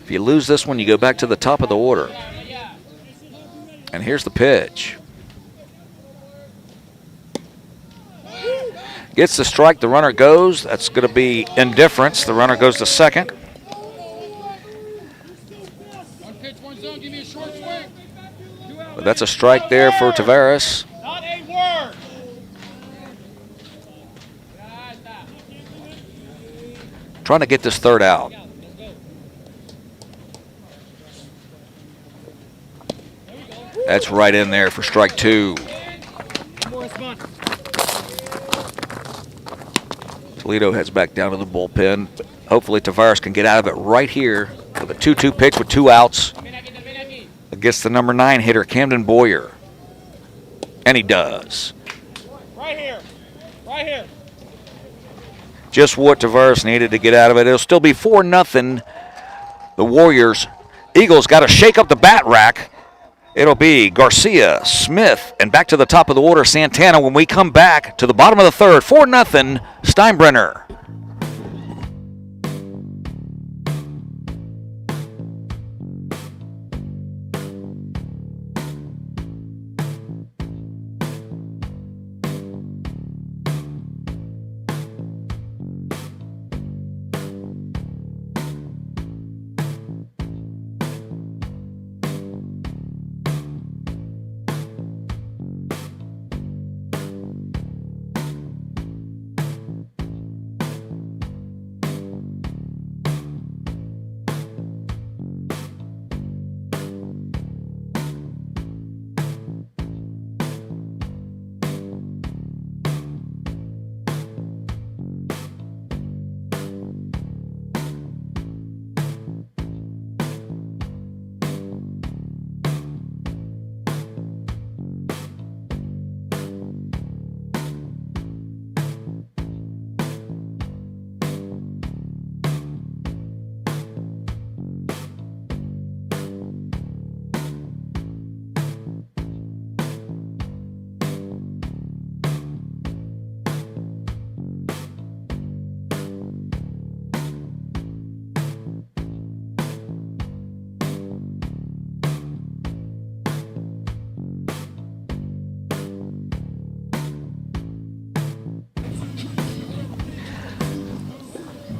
If you lose this one, you go back to the top of the order. And here's the pitch. Gets the strike, the runner goes. That's going to be indifference. The runner goes to second. But that's a strike there for Tavares. Not a word. Trying to get this third out. That's right in there for strike 2. Toledo heads back down to the bullpen. Hopefully Tavares can get out of it right here with a 2-2 pitch with 2 outs against the number 9 hitter, Camden Boyer. And he does. Right here. Right here. Just what Tavares needed to get out of it. It'll still be 4-0. The Warriors. Eagles got to shake up the bat rack. It'll be Garcia, Smith, and back to the top of the order, Santana, when we come back to the bottom of the third. 4-0, Steinbrenner.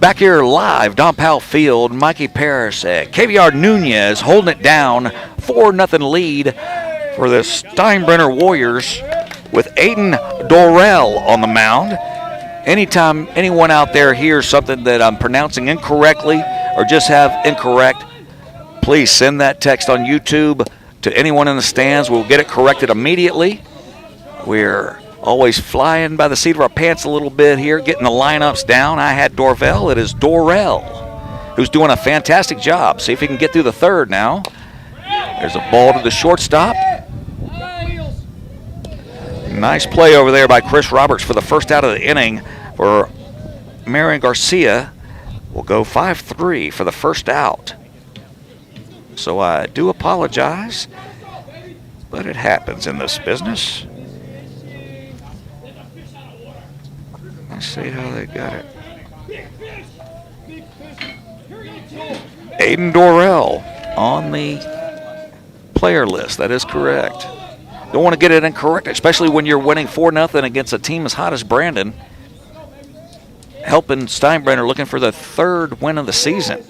Back here live, Don Powell Field, Mikey Parris, KVR Nunez holding it down, 4-0 lead for the Steinbrenner Warriors with Aiden Dorrell on the mound. Anytime anyone out there hears something that I'm pronouncing incorrectly or just have incorrect, please send that text on YouTube to anyone in the stands. We'll get it corrected immediately. We're always flying by the seat of our pants a little bit here, getting the lineups down. I had Dorvell. It is Dorrell, who's doing a fantastic job. See if he can get through the third now. There's a ball to the shortstop. Nice play over there by Chris Roberts for the first out of the inning for Marion Garcia. Will go 5-3 for the first out. So I do apologize, but it happens in this business. Let's see how they got it. Aiden Dorrell on the player list. That is correct. Don't want to get it incorrect, especially when you're winning 4-0 against a team as hot as Brandon. Helping Steinbrenner looking for the third win of the season.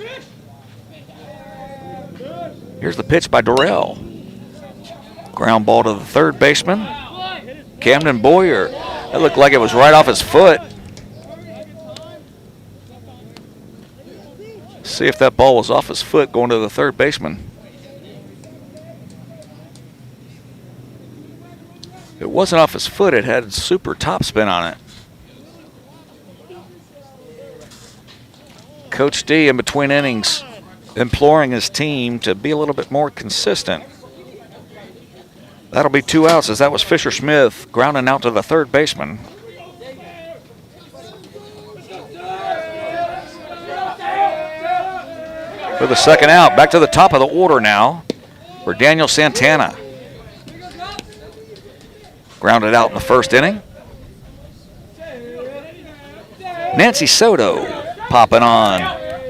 Here's the pitch by Dorrell. Ground ball to the third baseman, Camden Boyer. That looked like it was right off his foot. See if that ball was off his foot going to the third baseman. It wasn't off his foot. It had super topspin on it. Coach D in between innings imploring his team to be a little bit more consistent. That'll be 2 outs as that was Fisher Smith grounding out to the third baseman. For the second out, back to the top of the order now for Daniel Santana. Grounded out in the first inning. Nancy Soto popping on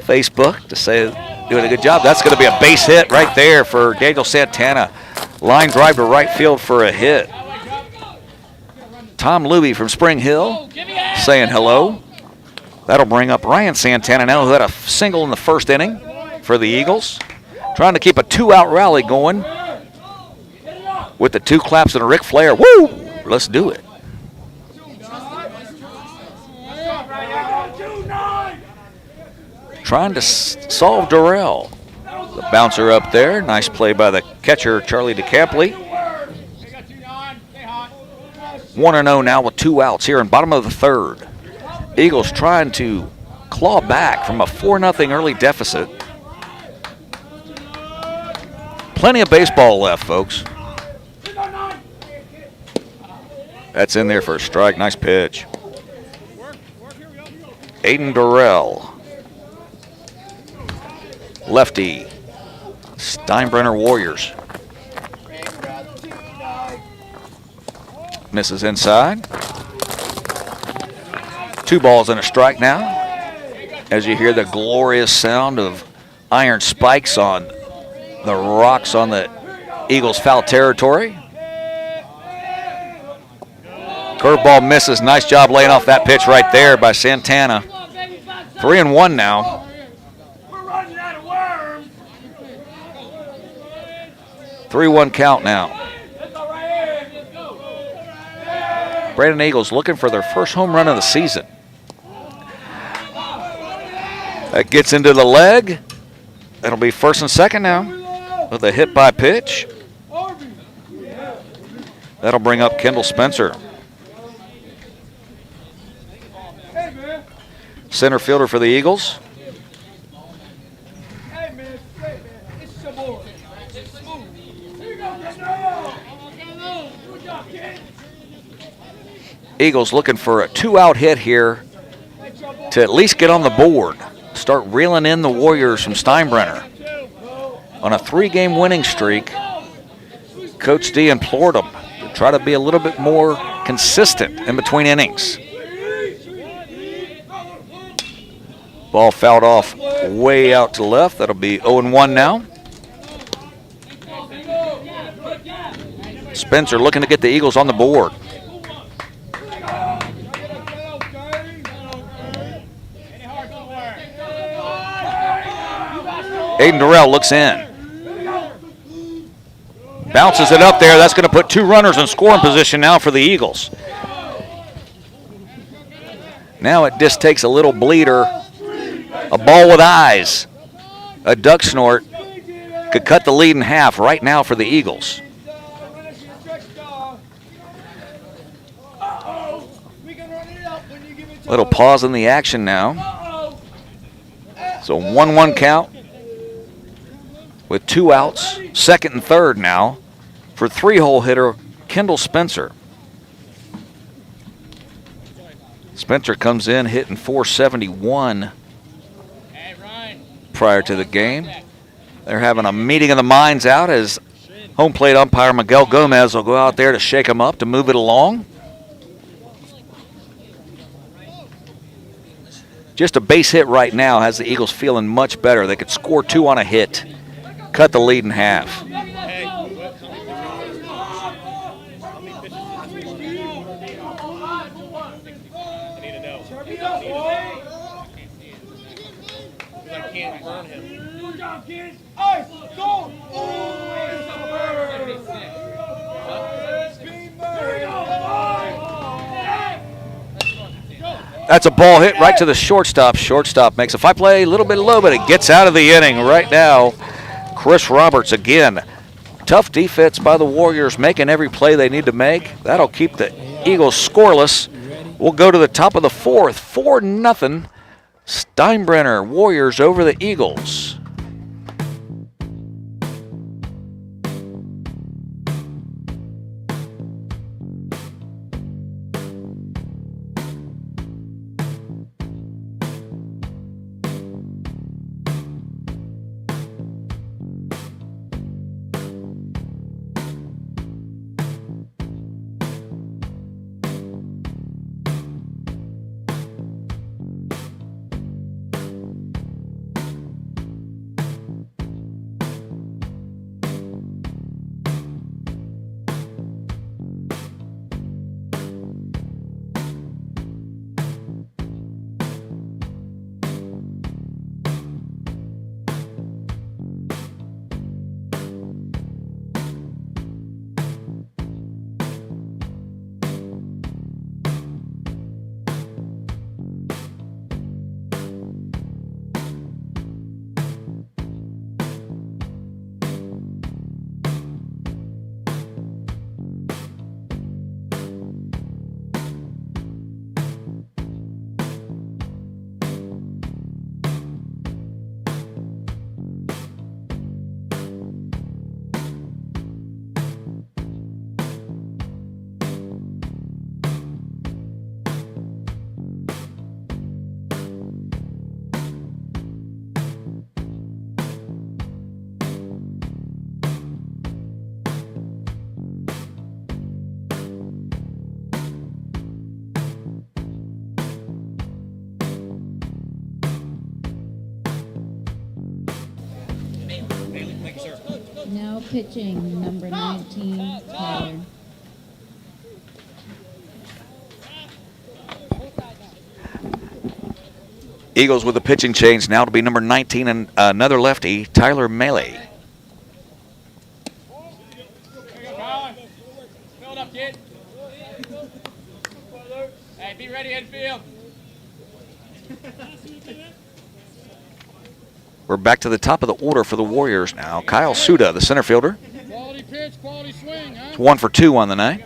Facebook to say doing a good job. That's going to be a base hit right there for Daniel Santana. Line drive to right field for a hit. Tom Luby from Spring Hill saying hello. That'll bring up Ryan Santana now, who had a single in the first inning for the Eagles. Trying to keep a 2-out rally going with the 2 claps and a Ric Flair. Woo! Let's do it. Trying to solve Dorrell. The bouncer up there. Nice play by the catcher, Charlie DeCampley. 1-0 now with 2 outs here in bottom of the third. Eagles trying to claw back from a 4-0 early deficit. Plenty of baseball left, folks. That's in there for a strike. Nice pitch. Aiden Dorrell. Lefty. Steinbrenner Warriors. Misses inside. 2 balls and a strike now. As you hear the glorious sound of iron spikes on the rocks on the Eagles' foul territory. Curveball misses. Nice job laying off that pitch right there by Santana. 3-1 now. 3-1 count now. Brandon Eagles looking for their first home run of the season. That gets into the leg. That'll be first and second now with a hit by pitch. That'll bring up Kendall Spencer. Center fielder for the Eagles. Eagles looking for a 2-out hit here to at least get on the board. Start reeling in the Warriors from Steinbrenner. On a 3-game winning streak, Coach D implored them to try to be a little bit more consistent in between innings. Ball fouled off way out to left. That'll be 0-1 now. Spencer looking to get the Eagles on the board. Aiden Durrell looks in. Bounces it up there. That's going to put 2 runners in scoring position now for the Eagles. Now it just takes a little bleeder. A ball with eyes. A duck snort could cut the lead in half right now for the Eagles. Little pause in the action now. So 1-1 count with 2 outs. Second and third now for 3-hole hitter Kendall Spencer. Spencer comes in hitting .471 prior to the game. They're having a meeting of the minds out as home plate umpire Miguel Gomez will go out there to shake him up to move it along. Just a base hit right now has the Eagles feeling much better. They could score 2 on a hit, cut the lead in half. That's a ball hit right to the shortstop. Shortstop makes a fly play, a little bit low, but it gets out of the inning right now. Chris Roberts again. Tough defense by the Warriors, making every play they need to make. That'll keep the Eagles scoreless. We'll go to the top of the 4th. 4-0. Steinbrenner Warriors over the Eagles. Now pitching, number 19, Tyler. Eagles with a pitching change now to be number 19 and another lefty, Tyler Melee. Fill it up, kid. Hey, be ready, infield. We're back to the top of the order for the Warriors now. Kyle Suda, the center fielder. Quality pitch, quality swing, huh? It's 1 for 2 on the night.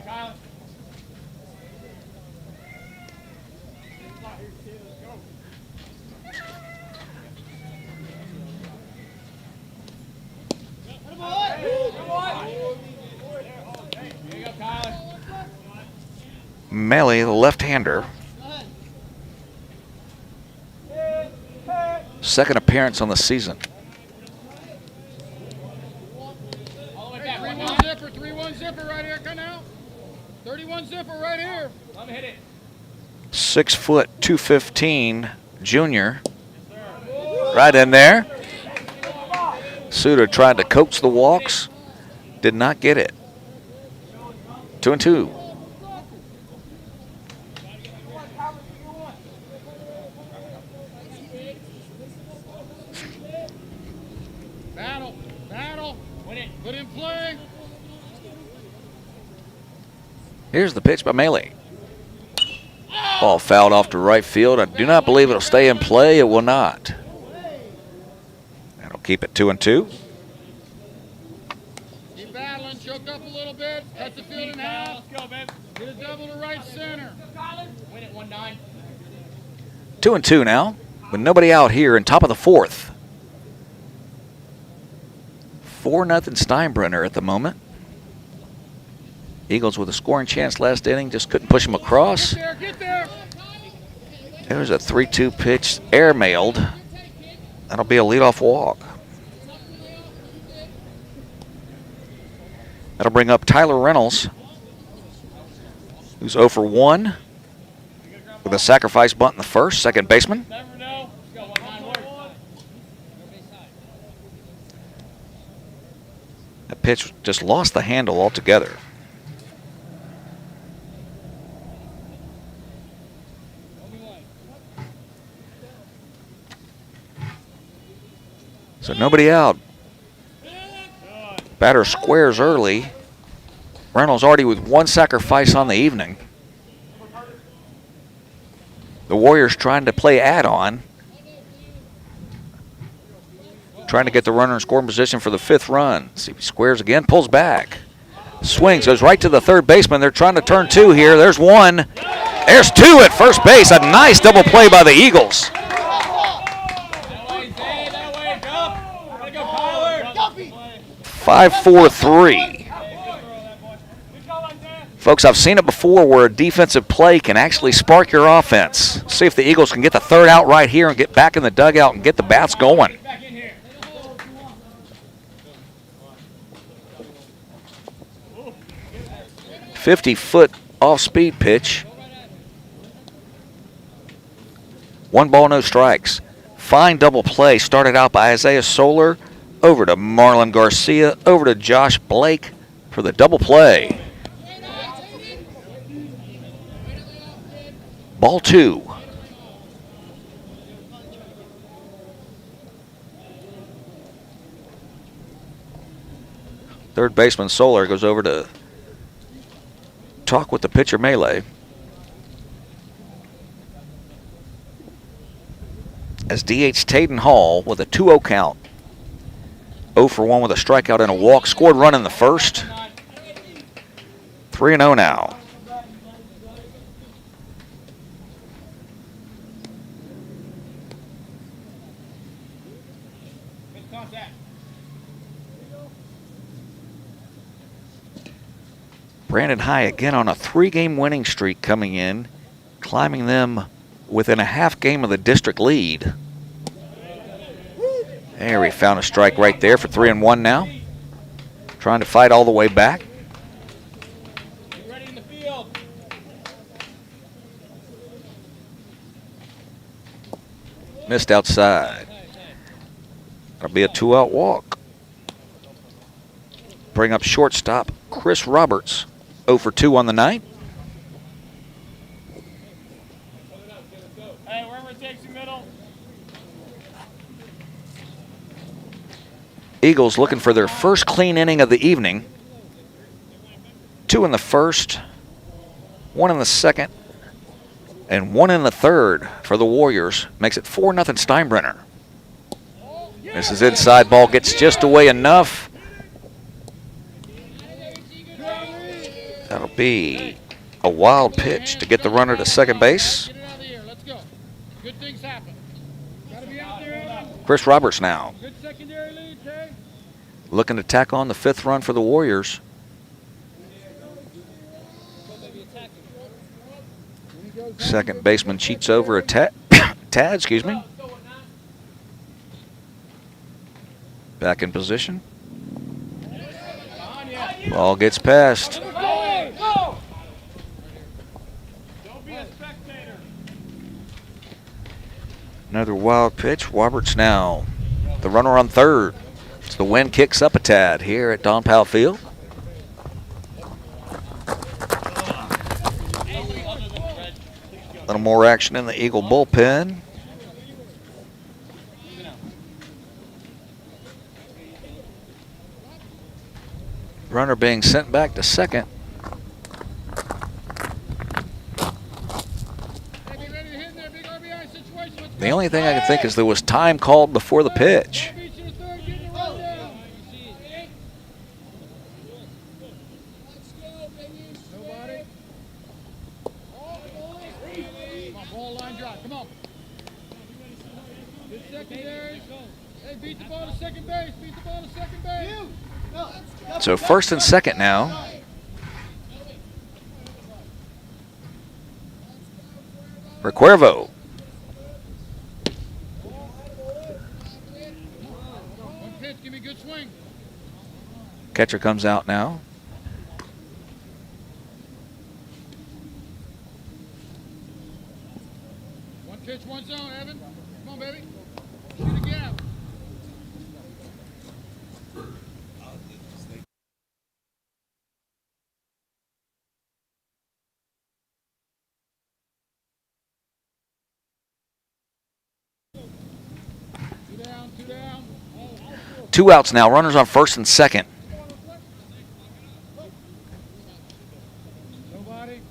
Melee, the left-hander. Second appearance on the season. 3-1 zipper right here, come out. 31 zipper right here. Let me hit it. 6 foot 215 junior. Right in there. Suda tried to coax the walks. Did not get it. 2-2. Here's the pitch by Melee. Ball fouled off to right field. I do not believe it'll stay in play. It will not. That'll keep it 2-2. Keep battling, choke up a little bit, cut the field in half. Let's go, babe. Get a double to right center. Win it 1-9. 2-2 now, with nobody out here in top of the fourth. 4-0 Steinbrenner at the moment. Eagles with a scoring chance last inning, just couldn't push them across. Get there. There's a 3-2 pitch, air-mailed. That'll be a leadoff walk. That'll bring up Tyler Reynolds, who's 0 for 1 with a sacrifice bunt in the first, second baseman. Never know. Let's go 1-9 work. That pitch just lost the handle altogether. So nobody out. Batter squares early. Reynolds already with 1 sacrifice on the evening. The Warriors trying to play add-on. Trying to get the runner in scoring position for the 5th run. See if he squares again, pulls back. Swings, goes right to the third baseman. They're trying to turn 2 here. There's 1. There's 2 at first base. A nice double play by the Eagles. 5-4-3. Folks, I've seen it before where a defensive play can actually spark your offense. See if the Eagles can get the 3rd out right here and get back in the dugout and get the bats going. "50-foot off-speed pitch. 1 ball, no strikes. Fine double play started out by Isaiah Solar. Over to Marlon Garcia, over to Josh Blake for the double play. Ball 2. Third baseman Solar goes over to talk with the pitcher Melee. As DH Taden Hall with a 2-0 count. 0 for 1 with a strikeout and a walk. Scored run in the first. 3-0 now. Brandon High again on a 3-game winning streak coming in, climbing them within a half game of the district lead. There, he found a strike right there for 3-1 now. Trying to fight all the way back. Ready in the field. Missed outside. That'll be a 2-out walk. Bring up shortstop Chris Roberts, 0 for 2 on the night. Hey, wherever it takes you, middle. Eagles looking for their first clean inning of the evening. 2 in the first, 1 in the second, and 1 in the third for the Warriors. Makes it 4-0 Steinbrenner. This is inside, ball gets just away enough. That'll be a wild pitch to get the runner to second base. Get it out of the air. Let's go. Good things happen. Gotta be out there. Chris Roberts now Good secondary lead, Jay. looking to tack on the 5th run for the Warriors. Second baseman cheats over a Tad, excuse me. Back in position. Ball gets past. Don't be a spectator. Another wild pitch. Roberts now the runner on third. So the wind kicks up a tad here at Don Powell Field. A little more action in the Eagle bullpen. Runner being sent back to second. The only thing I can think is there was time called before the pitch. So first and second now. For Cuervo. One pitch, give me a good swing. Catcher comes out now. One pitch, one zone, Evan. Come on, baby. Shoot a gap. Two down. 2 outs now. Runners on first and second. Nobody.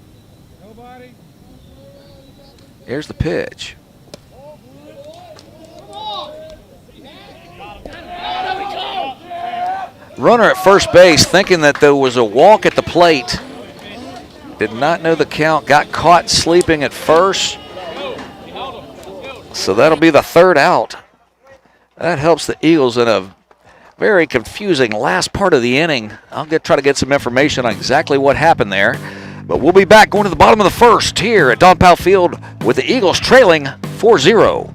Here's the pitch. Runner at first base thinking that there was a walk at the plate. Did not know the count. Got caught sleeping at first. So that'll be the 3rd out. That helps the Eagles in a very confusing last part of the inning. I'll try to get some information on exactly what happened there. But we'll be back going to the bottom of the 1st here at Don Powell Field with the Eagles trailing 4-0.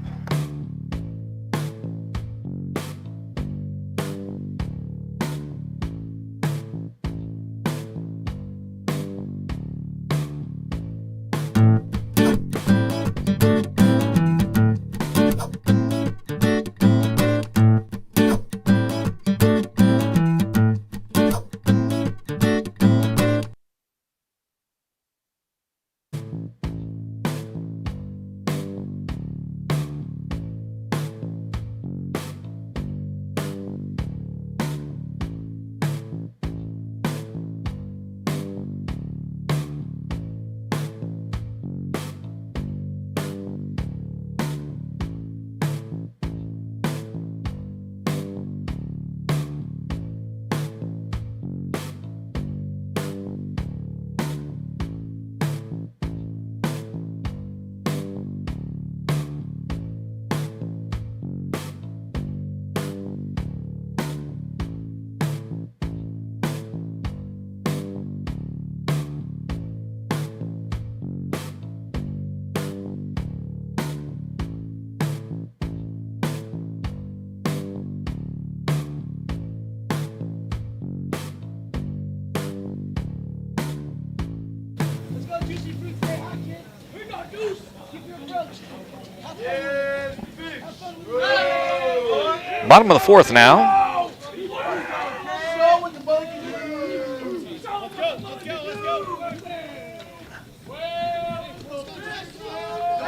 Bottom of the 4th now.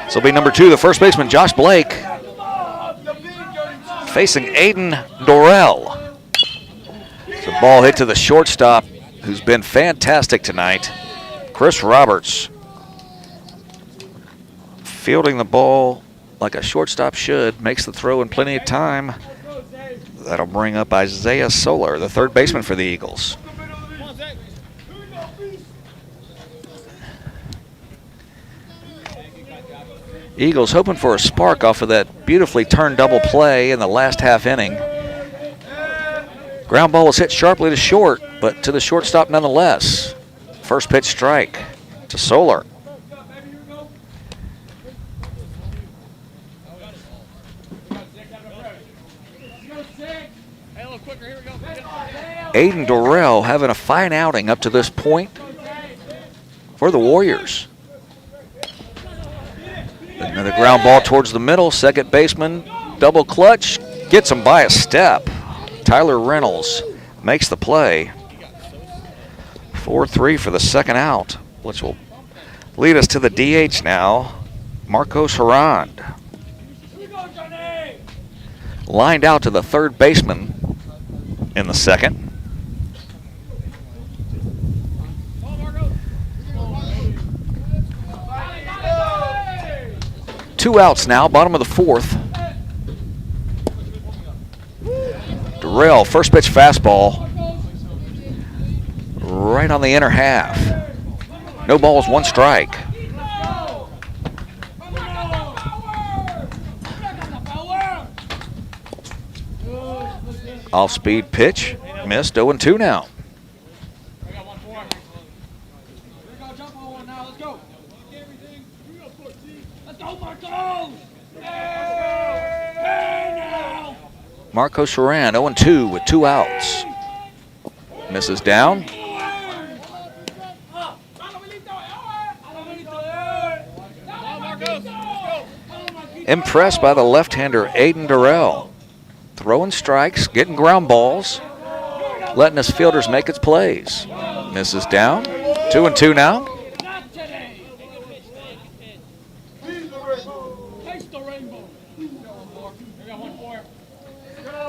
This will be number 2, the first baseman, Josh Blake, facing Aiden Dorrell. It's a ball hit to the shortstop, who's been fantastic tonight, Chris Roberts. Fielding the ball like a shortstop should, makes the throw in plenty of time. That'll bring up Isaiah Solar, the 3rd baseman for the Eagles. Eagles hoping for a spark off of that beautifully turned double play in the last half inning. Ground ball was hit sharply to short, but to the shortstop nonetheless. First pitch strike to Solar. Aiden Dorrell having a fine outing up to this point for the Warriors. Another ground ball towards the middle. Second baseman, double clutch, gets him by a step. Tyler Reynolds makes the play. 4-3 for the second out, which will lead us to the DH now, Marcos Harand. Lined out to the 3rd baseman in the second. 2 outs now, bottom of the 4th. Durrell, first pitch fastball. Right on the inner half. No balls, 1 strike. Off-speed pitch, missed, 0-2 now. Marco Saran, 0-2 with 2 outs. Misses down. Impressed by the left-hander Aiden Durrell. Throwing strikes, getting ground balls, letting his fielders make its plays. Misses down. 2-2 now.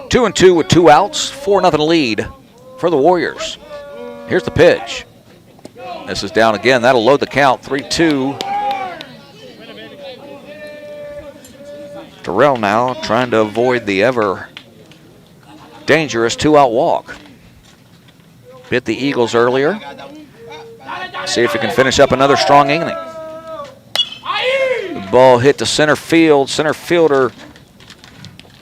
2-2 with 2 outs, 4-0 lead for the Warriors. Here's the pitch. This is down again. That'll load the count. 3-2. Durrell now trying to avoid the ever dangerous 2-out walk. Bit the Eagles earlier. See if he can finish up another strong inning. The ball hit to center field. Center fielder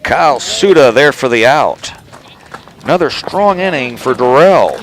Kyle Suda there for the out. Another strong inning for Durrell.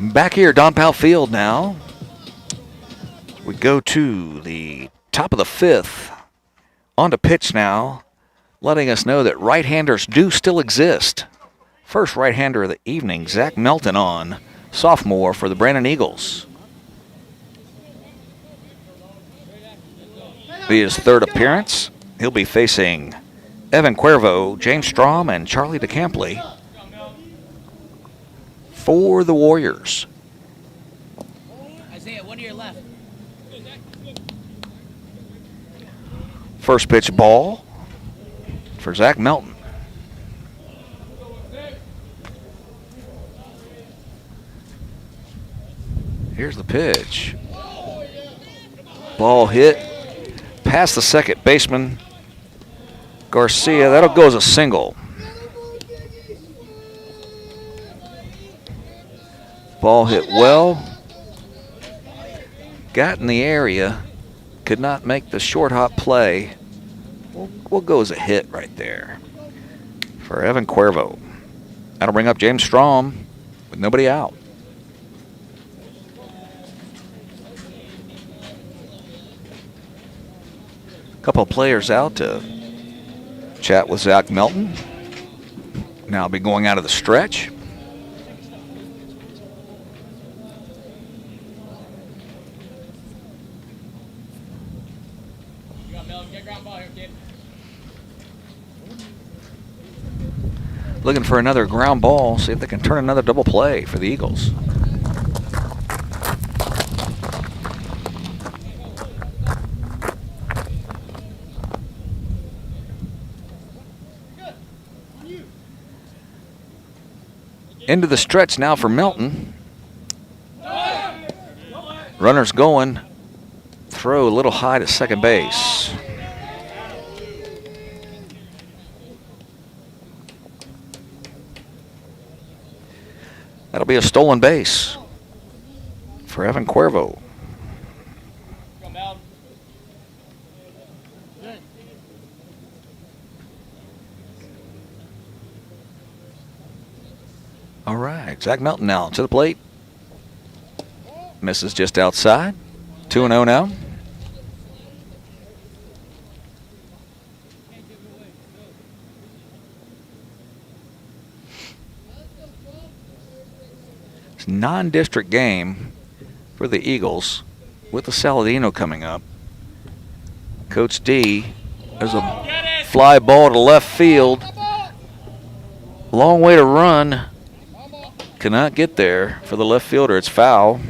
Back here, Don Powell Field now. We go to the top of the 5th. On to pitch now, letting us know that right-handers do still exist. First right-hander of the evening, Zach Melton on, sophomore for the Brandon Eagles. Be his 3rd appearance. He'll be facing Evan Cuervo, James Strom, and Charlie DeCampley for the Warriors. Isaiah, one to your left. First pitch ball for Zach Melton. Here's the pitch. Ball hit past the second baseman, Garcia. That'll go as a single. Ball hit well. Got in the area. Could not make the short hop play. We'll go as a hit right there for Evan Cuervo. That'll bring up James Strom with nobody out. A couple of players out to chat with Zach Melton. Now I'll be going out of the stretch. Looking for another ground ball, see if they can turn another double play for the Eagles. Into the stretch now for Melton. Runners going. Throw a little high to second base. That'll be a stolen base for Evan Cuervo. All right, Zach Melton now to the plate. Misses just outside. 2-0 now. Non-district game for the Eagles with the Saladino coming up. Coach D, there's a fly ball to left field. Long way to run. Cannot get there for the left fielder. It's foul.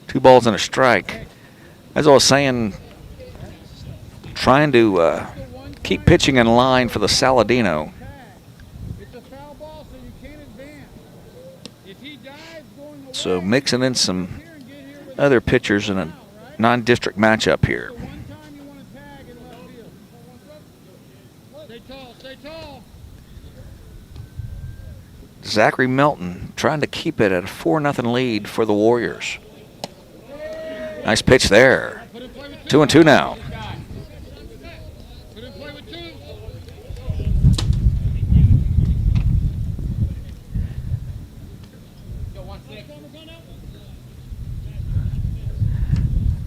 2 balls and a strike. As I was saying, trying to keep pitching in line for the Saladino. So mixing in some other pitchers in a non-district matchup here. Zachary Melton trying to keep it at a 4-0 lead for the Warriors. Nice pitch there. 2-2 now.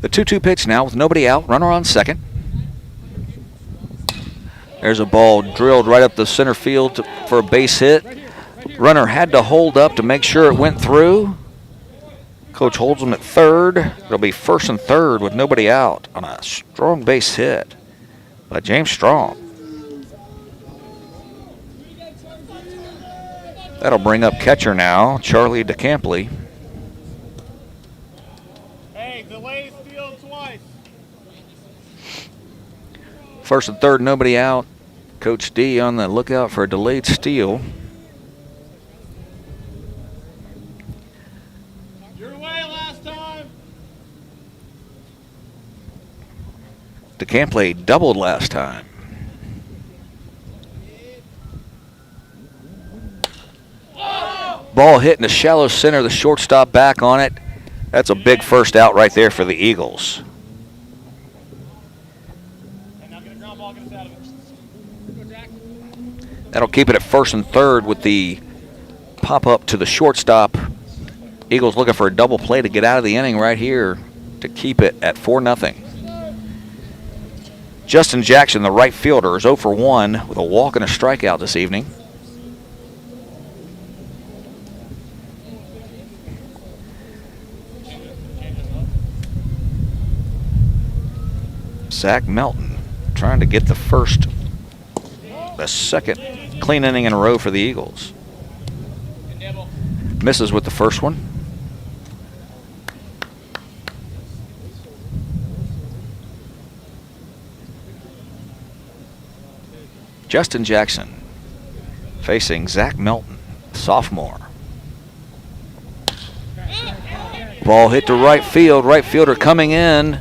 The 2-2 pitch now with nobody out. Runner on second. There's a ball drilled right up the center field for a base hit. Runner had to hold up to make sure it went through. Coach holds him at third. It'll be first and third with nobody out on a strong base hit by James Strong. That'll bring up catcher now, Charlie DeCampley. Hey, delay steal twice. First and third, nobody out. Coach D on the lookout for a delayed steal. Your way last time. DeCampley doubled last time. Ball hit in the shallow center, the shortstop back on it. That's a big first out right there for the Eagles. That'll keep it at first and third with the pop up to the shortstop. Eagles looking for a double play to get out of the inning right here to keep it at 4-0. Justin Jackson, the right fielder, is 0 for 1 with a walk and a strikeout this evening. Zach Melton trying to get the second clean inning in a row for the Eagles. Misses with the first one. Justin Jackson facing Zach Melton, sophomore. Ball hit to right field. Right fielder coming in.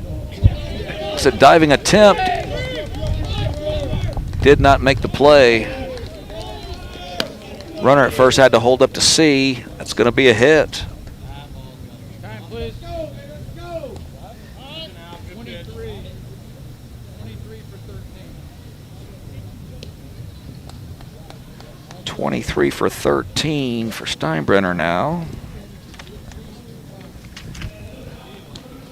Opposite diving attempt. Did not make the play. Runner at first had to hold up to C. That's going to be a hit. Time, please. 23. 23 for 13. 23 for 13 for Steinbrenner now.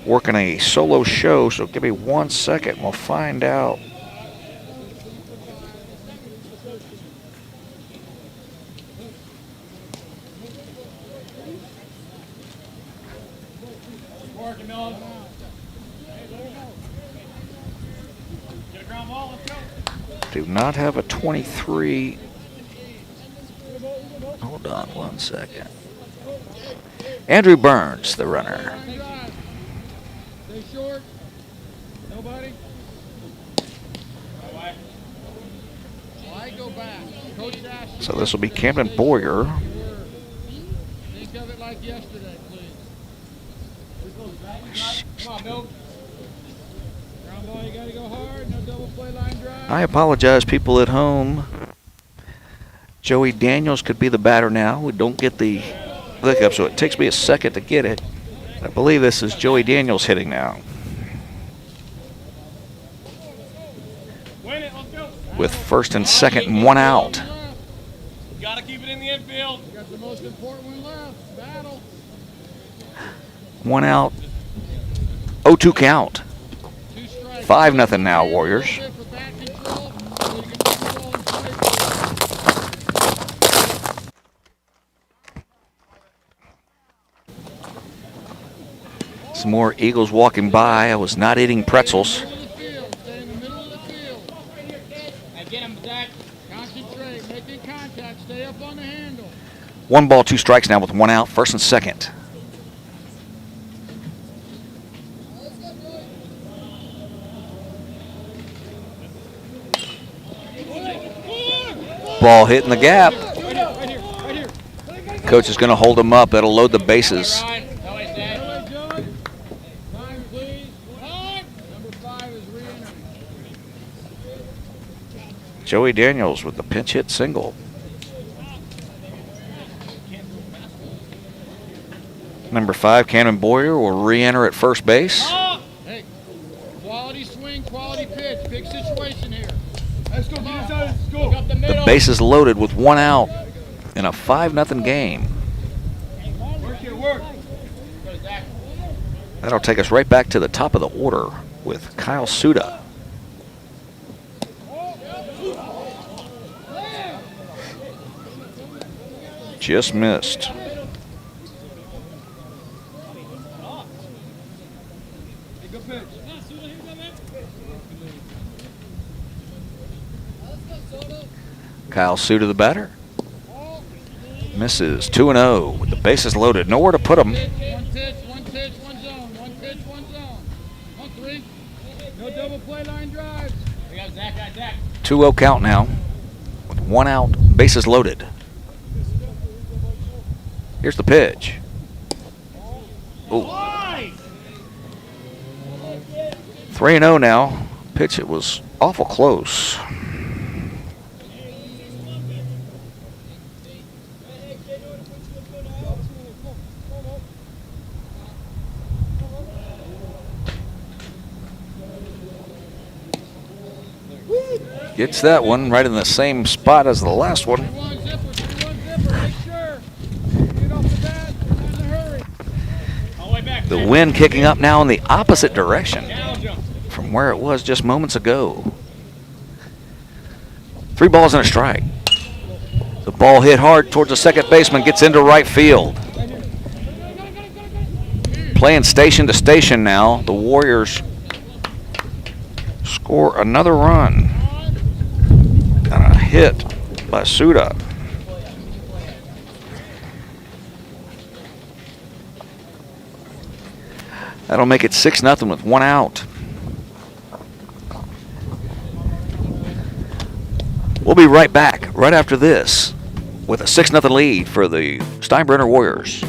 Working a solo show, so give me 1 second. We'll find out. Do not have a 23. Hold on 1 second. Andrew Burns, the runner. Stay short. Nobody. Why go back? Coach asked. So this will be Camden Boyer. Think of it like yesterday, please. Come on, Bill. Ground ball, you gotta go hard. No double play line drive. I apologize, people at home. Joey Daniels could be the batter now. We don't get the hookup, so it takes me a second to get it. I believe this is Joey Daniels hitting now. Win it, let's go. With first and second and 1 out. Gotta keep it in the infield. You got the most important one left. Battle. 1 out. 0-2 count. 2 strikes. 5-0 now, Warriors. For bat control, so you can put the ball in play. Some more Eagles walking by. I was not eating pretzels. Stay in the middle of the field. Hey, get him, Zach. Concentrate, making contact, stay up on the handle. 1 ball, 2 strikes now with 1 out, first and second. Ball hitting the gap. Right here, right here. Coach is going to hold him up. That'll load the bases. Ryan, no way, Zach. Time, please. Number 5 is re-entering. Joey Daniels with the pinch hit single. Number 5, Cannon Boyer, will re-enter at first base. Hey, quality swing, quality pitch. Big situation here. Let's go, let's go. Look up the The middle. bases loaded with 1 out in a 5-0 game. Work here, work. Go, Zach. That'll take us right back to the top of the order with Kyle Suda. Just missed. Good pitch. Kyle Suda, the batter. Misses 2-0 with the bases loaded. Nowhere to put them. One pitch, one pitch, one zone. One pitch, one zone. 1-3. No double play line drives. We got Zach, got Zach. 2-0 count now with 1 out, bases loaded. Here's the pitch. Ooh. 3-0 now. Pitch, it was awful close. Gets that one right in the same spot as the last one. 3-1 zipper, 3-1 zipper. Make sure. Get off the bat. You're not in a hurry. All the way back. The wind kicking up now in the opposite direction Challenge him. from where it was just moments ago. 3 balls and a strike. The ball hit hard towards the second baseman, gets into right field. Playing station to station now. The Warriors score another run. And a hit by Suda. That'll make it 6-0 with 1 out. We'll be right back right after this with a 6-0 lead for the Steinbrenner Warriors.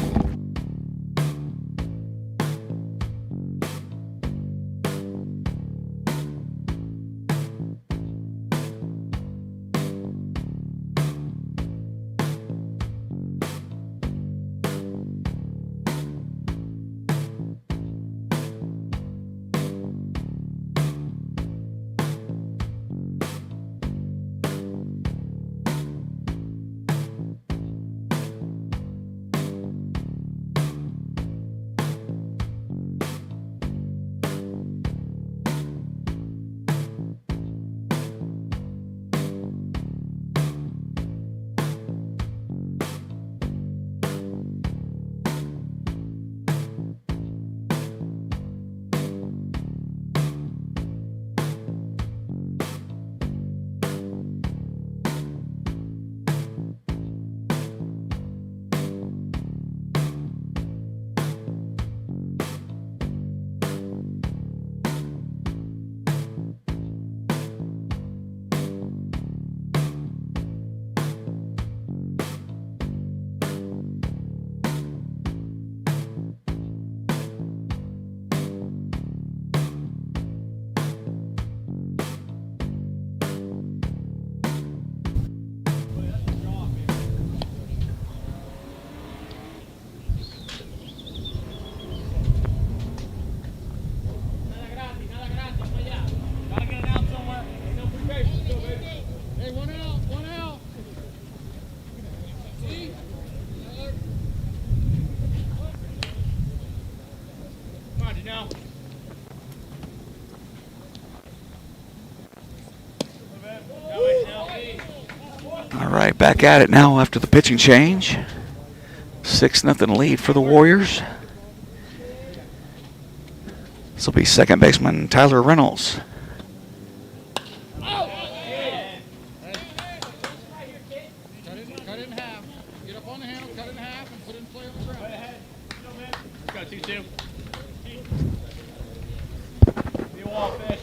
now. All right, back at it now after the pitching change. 6-0 lead for the Warriors. This will be second baseman Tyler Reynolds. Cut it in half. Get up on the handle, cut it in half, and put it in play on the ground. Let's go, 2-2. Be a wall fish.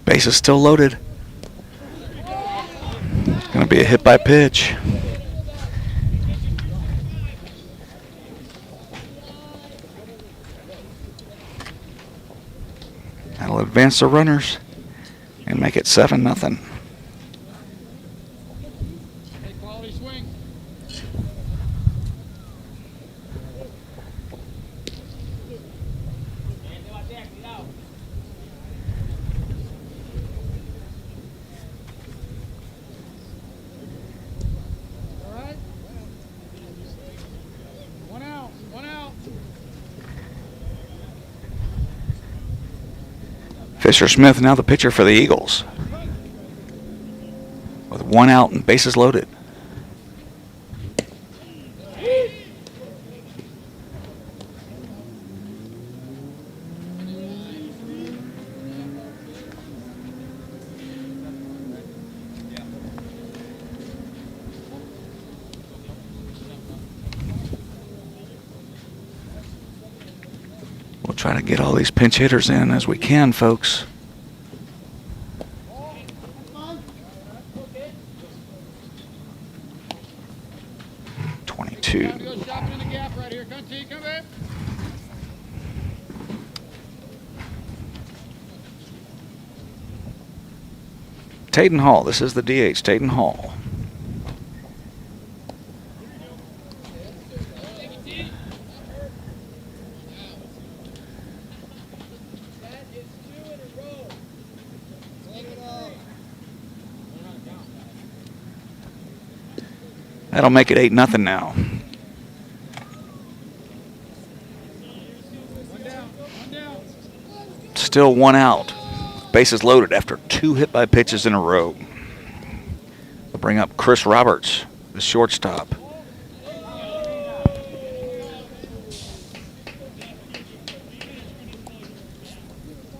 Base is still loaded. Going to be a hit by pitch. That'll advance the runners and make it 7-0. Hey, quality swing. All right. One out. One out. Fisher Smith now the pitcher for the Eagles. With 1 out and bases loaded. We'll try to get all these pinch hitters in as we can, folks. Go shopping in the gap right here. Come T, come back. Taden Hall, this is the DH, Taden Hall. That'll make it 8-0 now. Still 1 out. Bases loaded after 2 hit by pitches in a row. We'll bring up Chris Roberts, the shortstop.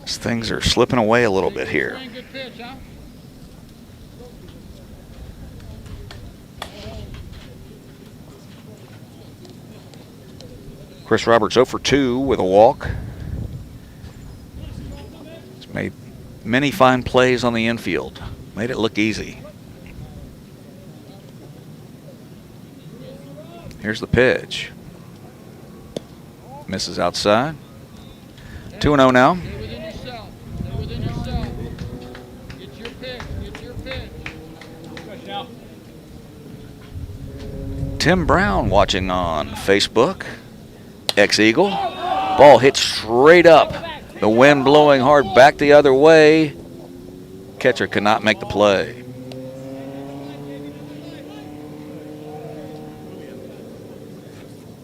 As things are slipping away a little bit here. Good pitch, huh? Chris Roberts 0 for 2 with a walk. He's made many fine plays on the infield. Made it look easy. Here's the pitch. Misses outside. 2-0 now. Stay within yourself. Stay within yourself. Get your pitch. Get your pitch. Good now. Tim Brown watching on Facebook. Ex-Eagle. Ball hit straight up. The wind blowing hard back the other way. Catcher could not make the play.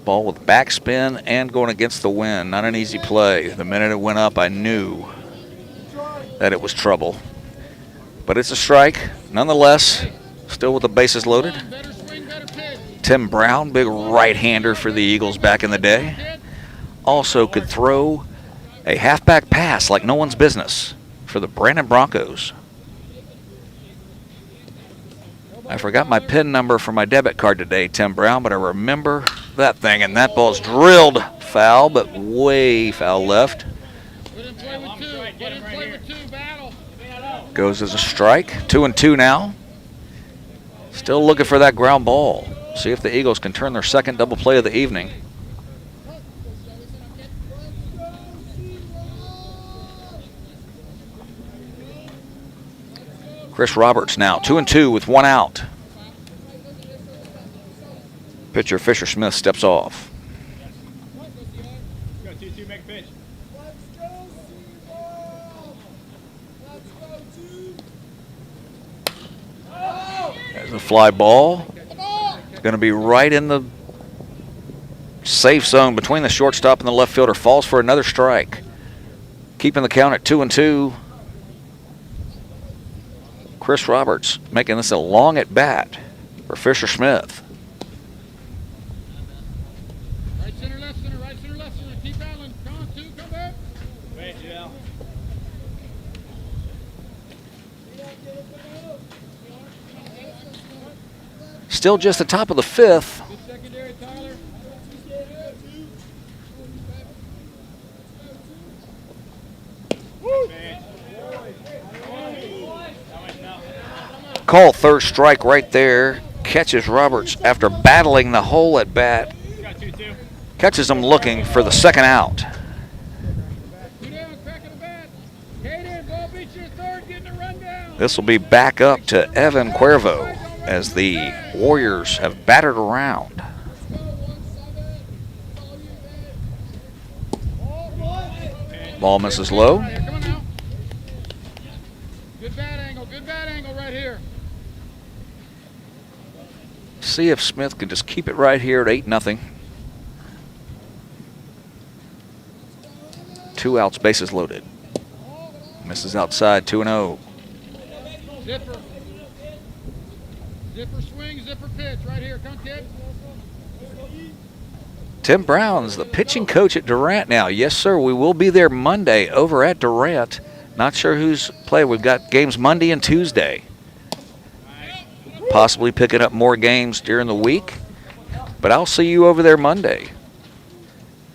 Ball with backspin and going against the wind. Not an easy play. The minute it went up, I knew that it was trouble. But it's a strike. Nonetheless, still with the bases loaded. Better swing, better pitch. Tim Brown, big right-hander for the Eagles back in the day. Also could throw a halfback pass like no one's business for the Brandon Broncos. I forgot my PIN number for my debit card today, Tim Brown, but I remember that thing, and that ball's drilled foul, but way foul left. Put in play with two. Put in play with two. Battle. Goes as a strike. 2-2 now. Still looking for that ground ball. See if the Eagles can turn their second double play of the evening. Chris Roberts now 2-2 with 1 out. Pitcher Fisher Smith steps off. Go 2-2, make a pitch. The fly ball. Going to be right in the safe zone between the shortstop and the left fielder. Falls for another strike. Keeping the count at 2-2. Chris Roberts making this a long at bat for Fisher Smith. Right center, left center, right center, left center. Keep battling. Come on, two, come back. Wait, yeah. Still just the top of the fifth. Good secondary, Tyler. Call third strike right there. Catches Roberts after battling the hole at bat. Got 2-2. Catches him looking for the second out. Two down, crack of the bat. Caden, ball beats your third, getting a run down. This will be back up to Evan Cuervo as the Warriors have battered around. Ball misses low. Right here, come on now. Good bat angle right here. See if Smith can just keep it right here at 8-0. 2 outs, bases loaded. Misses outside, 2-0. Zipper. Zipper swing, zipper pitch right here. Come, kid. Tim Brown's the pitching coach at Durant now. Yes, sir, we will be there Monday over at Durant. Not sure who's playing. We've got games Monday and Tuesday. Possibly picking up more games during the week. But I'll see you over there Monday.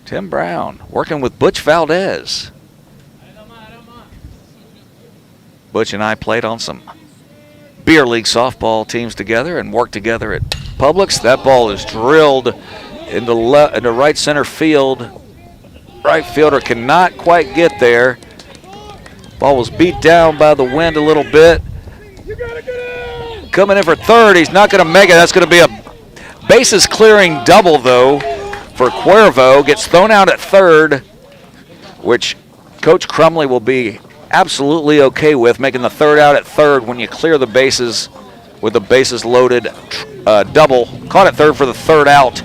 Tim Brown working with Butch Valdez. Butch and I played on some beer league softball teams together and worked together at Publix. That ball is drilled into right center field. Right fielder cannot quite get there. Ball was beat down by the wind a little bit. Coming in for third. He's not going to make it. That's going to be a bases clearing double, though, for Cuervo. Gets thrown out at third, which Coach Crumley will be absolutely okay with, making the third out at third when you clear the bases with the bases loaded double. Caught at third for the third out.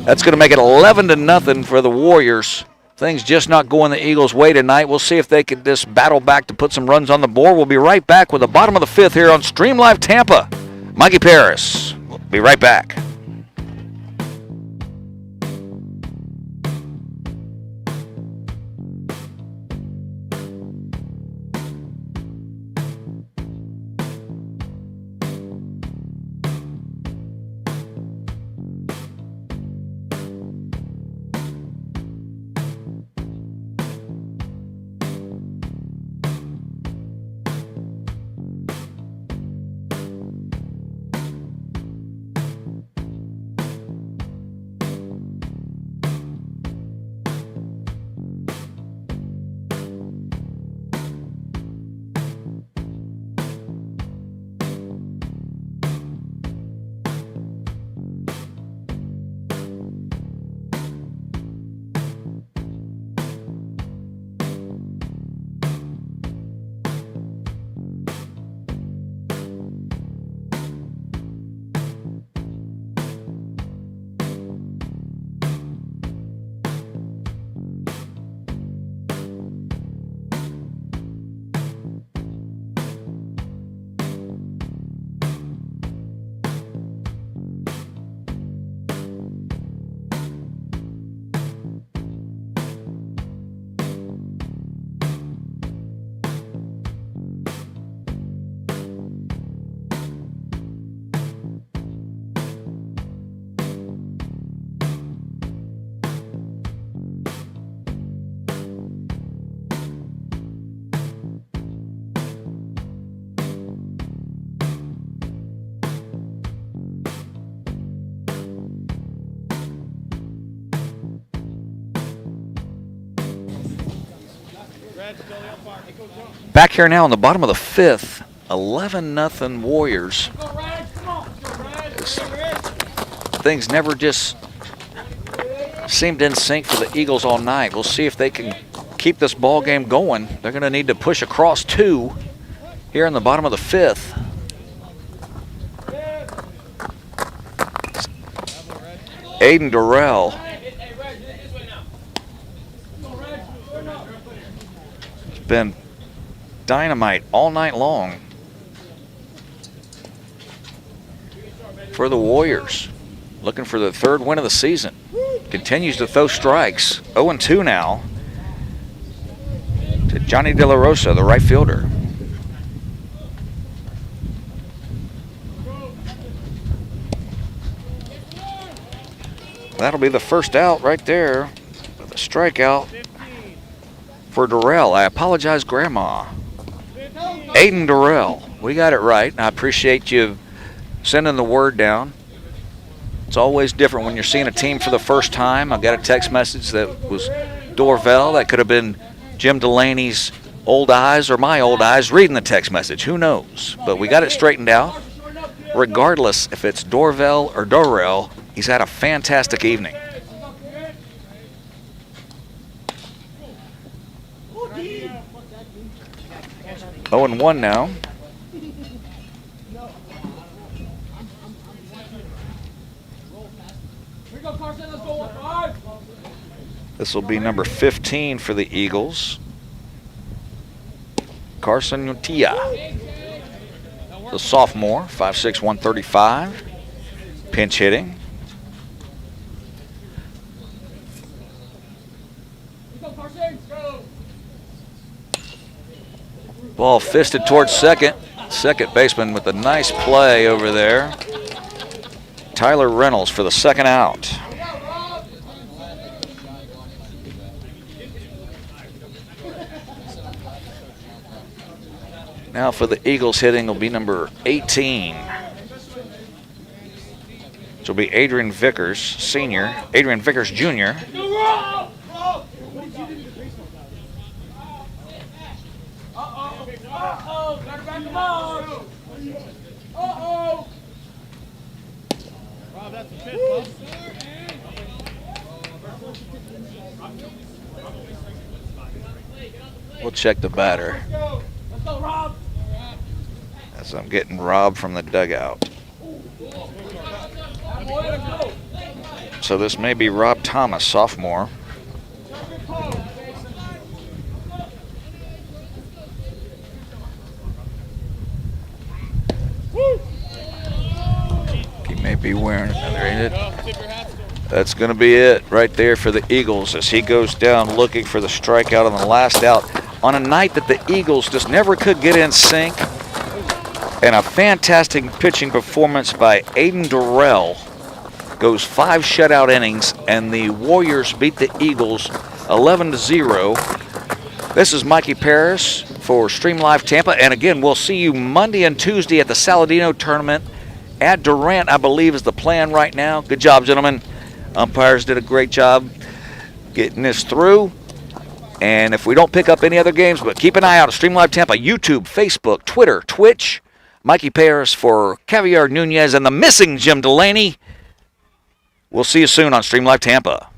That's going to make it 11-0 for the Warriors. Things just not going the Eagles' way tonight. We'll see if they can just battle back to put some runs on the board. We'll be right back with the bottom of the fifth here on Stream Live Tampa. Mikey Paris. We'll be right back. Back here now in the bottom of the fifth, 11-0 Warriors. Things never just seemed in sync for the Eagles all night. We'll see if they can keep this ball game going. They're going to need to push across 2 here in the bottom of the fifth. Aiden Durrell. Been dynamite all night long for the Warriors. Looking for the third win of the season. Continues to throw strikes. 0-2 now to Johnny De La Rosa, the right fielder. That'll be the first out right there with a strikeout for Durrell. I apologize, Grandma. Aiden Durrell. We got it right. I appreciate you sending the word down. It's always different when you're seeing a team for the first time. I got a text message that was Dorvell. That could have been Jim Delaney's old eyes or my old eyes reading the text message. Who knows? But we got it straightened out. Regardless if it's Dorvell or Durrell, he's had a fantastic evening. Oh, and 1 now. This will be number 15 for the Eagles. Carson Utia, the sophomore, 5'6", 135, pinch hitting. Ball fisted towards second. Second baseman with a nice play over there. Tyler Reynolds for the second out. Now for the Eagles hitting will be number 18. Which will be Adrian Vickers, senior. Adrian Vickers, junior. We'll check the batter. As I'm getting Rob from the dugout. So this may be Rob Thomas, sophomore. He may be wearing another, ain't it? That's going to be it right there for the Eagles as he goes down looking for the strikeout on the last out. On a night that the Eagles just never could get in sync. And a fantastic pitching performance by Aiden Durrell. Goes 5 shutout innings, and the Warriors beat the Eagles 11-0. This is Mikey Paris for Stream Live Tampa. And again, we'll see you Monday and Tuesday at the Saladino tournament at Durant, I believe, is the plan right now. Good job, gentlemen. Umpires did a great job getting this through. And if we don't pick up any other games, but keep an eye out at Stream Live Tampa, YouTube, Facebook, Twitter, Twitch. Mikey Paris for Caviar Nunez and the missing Jim Delaney. We'll see you soon on Stream Live Tampa.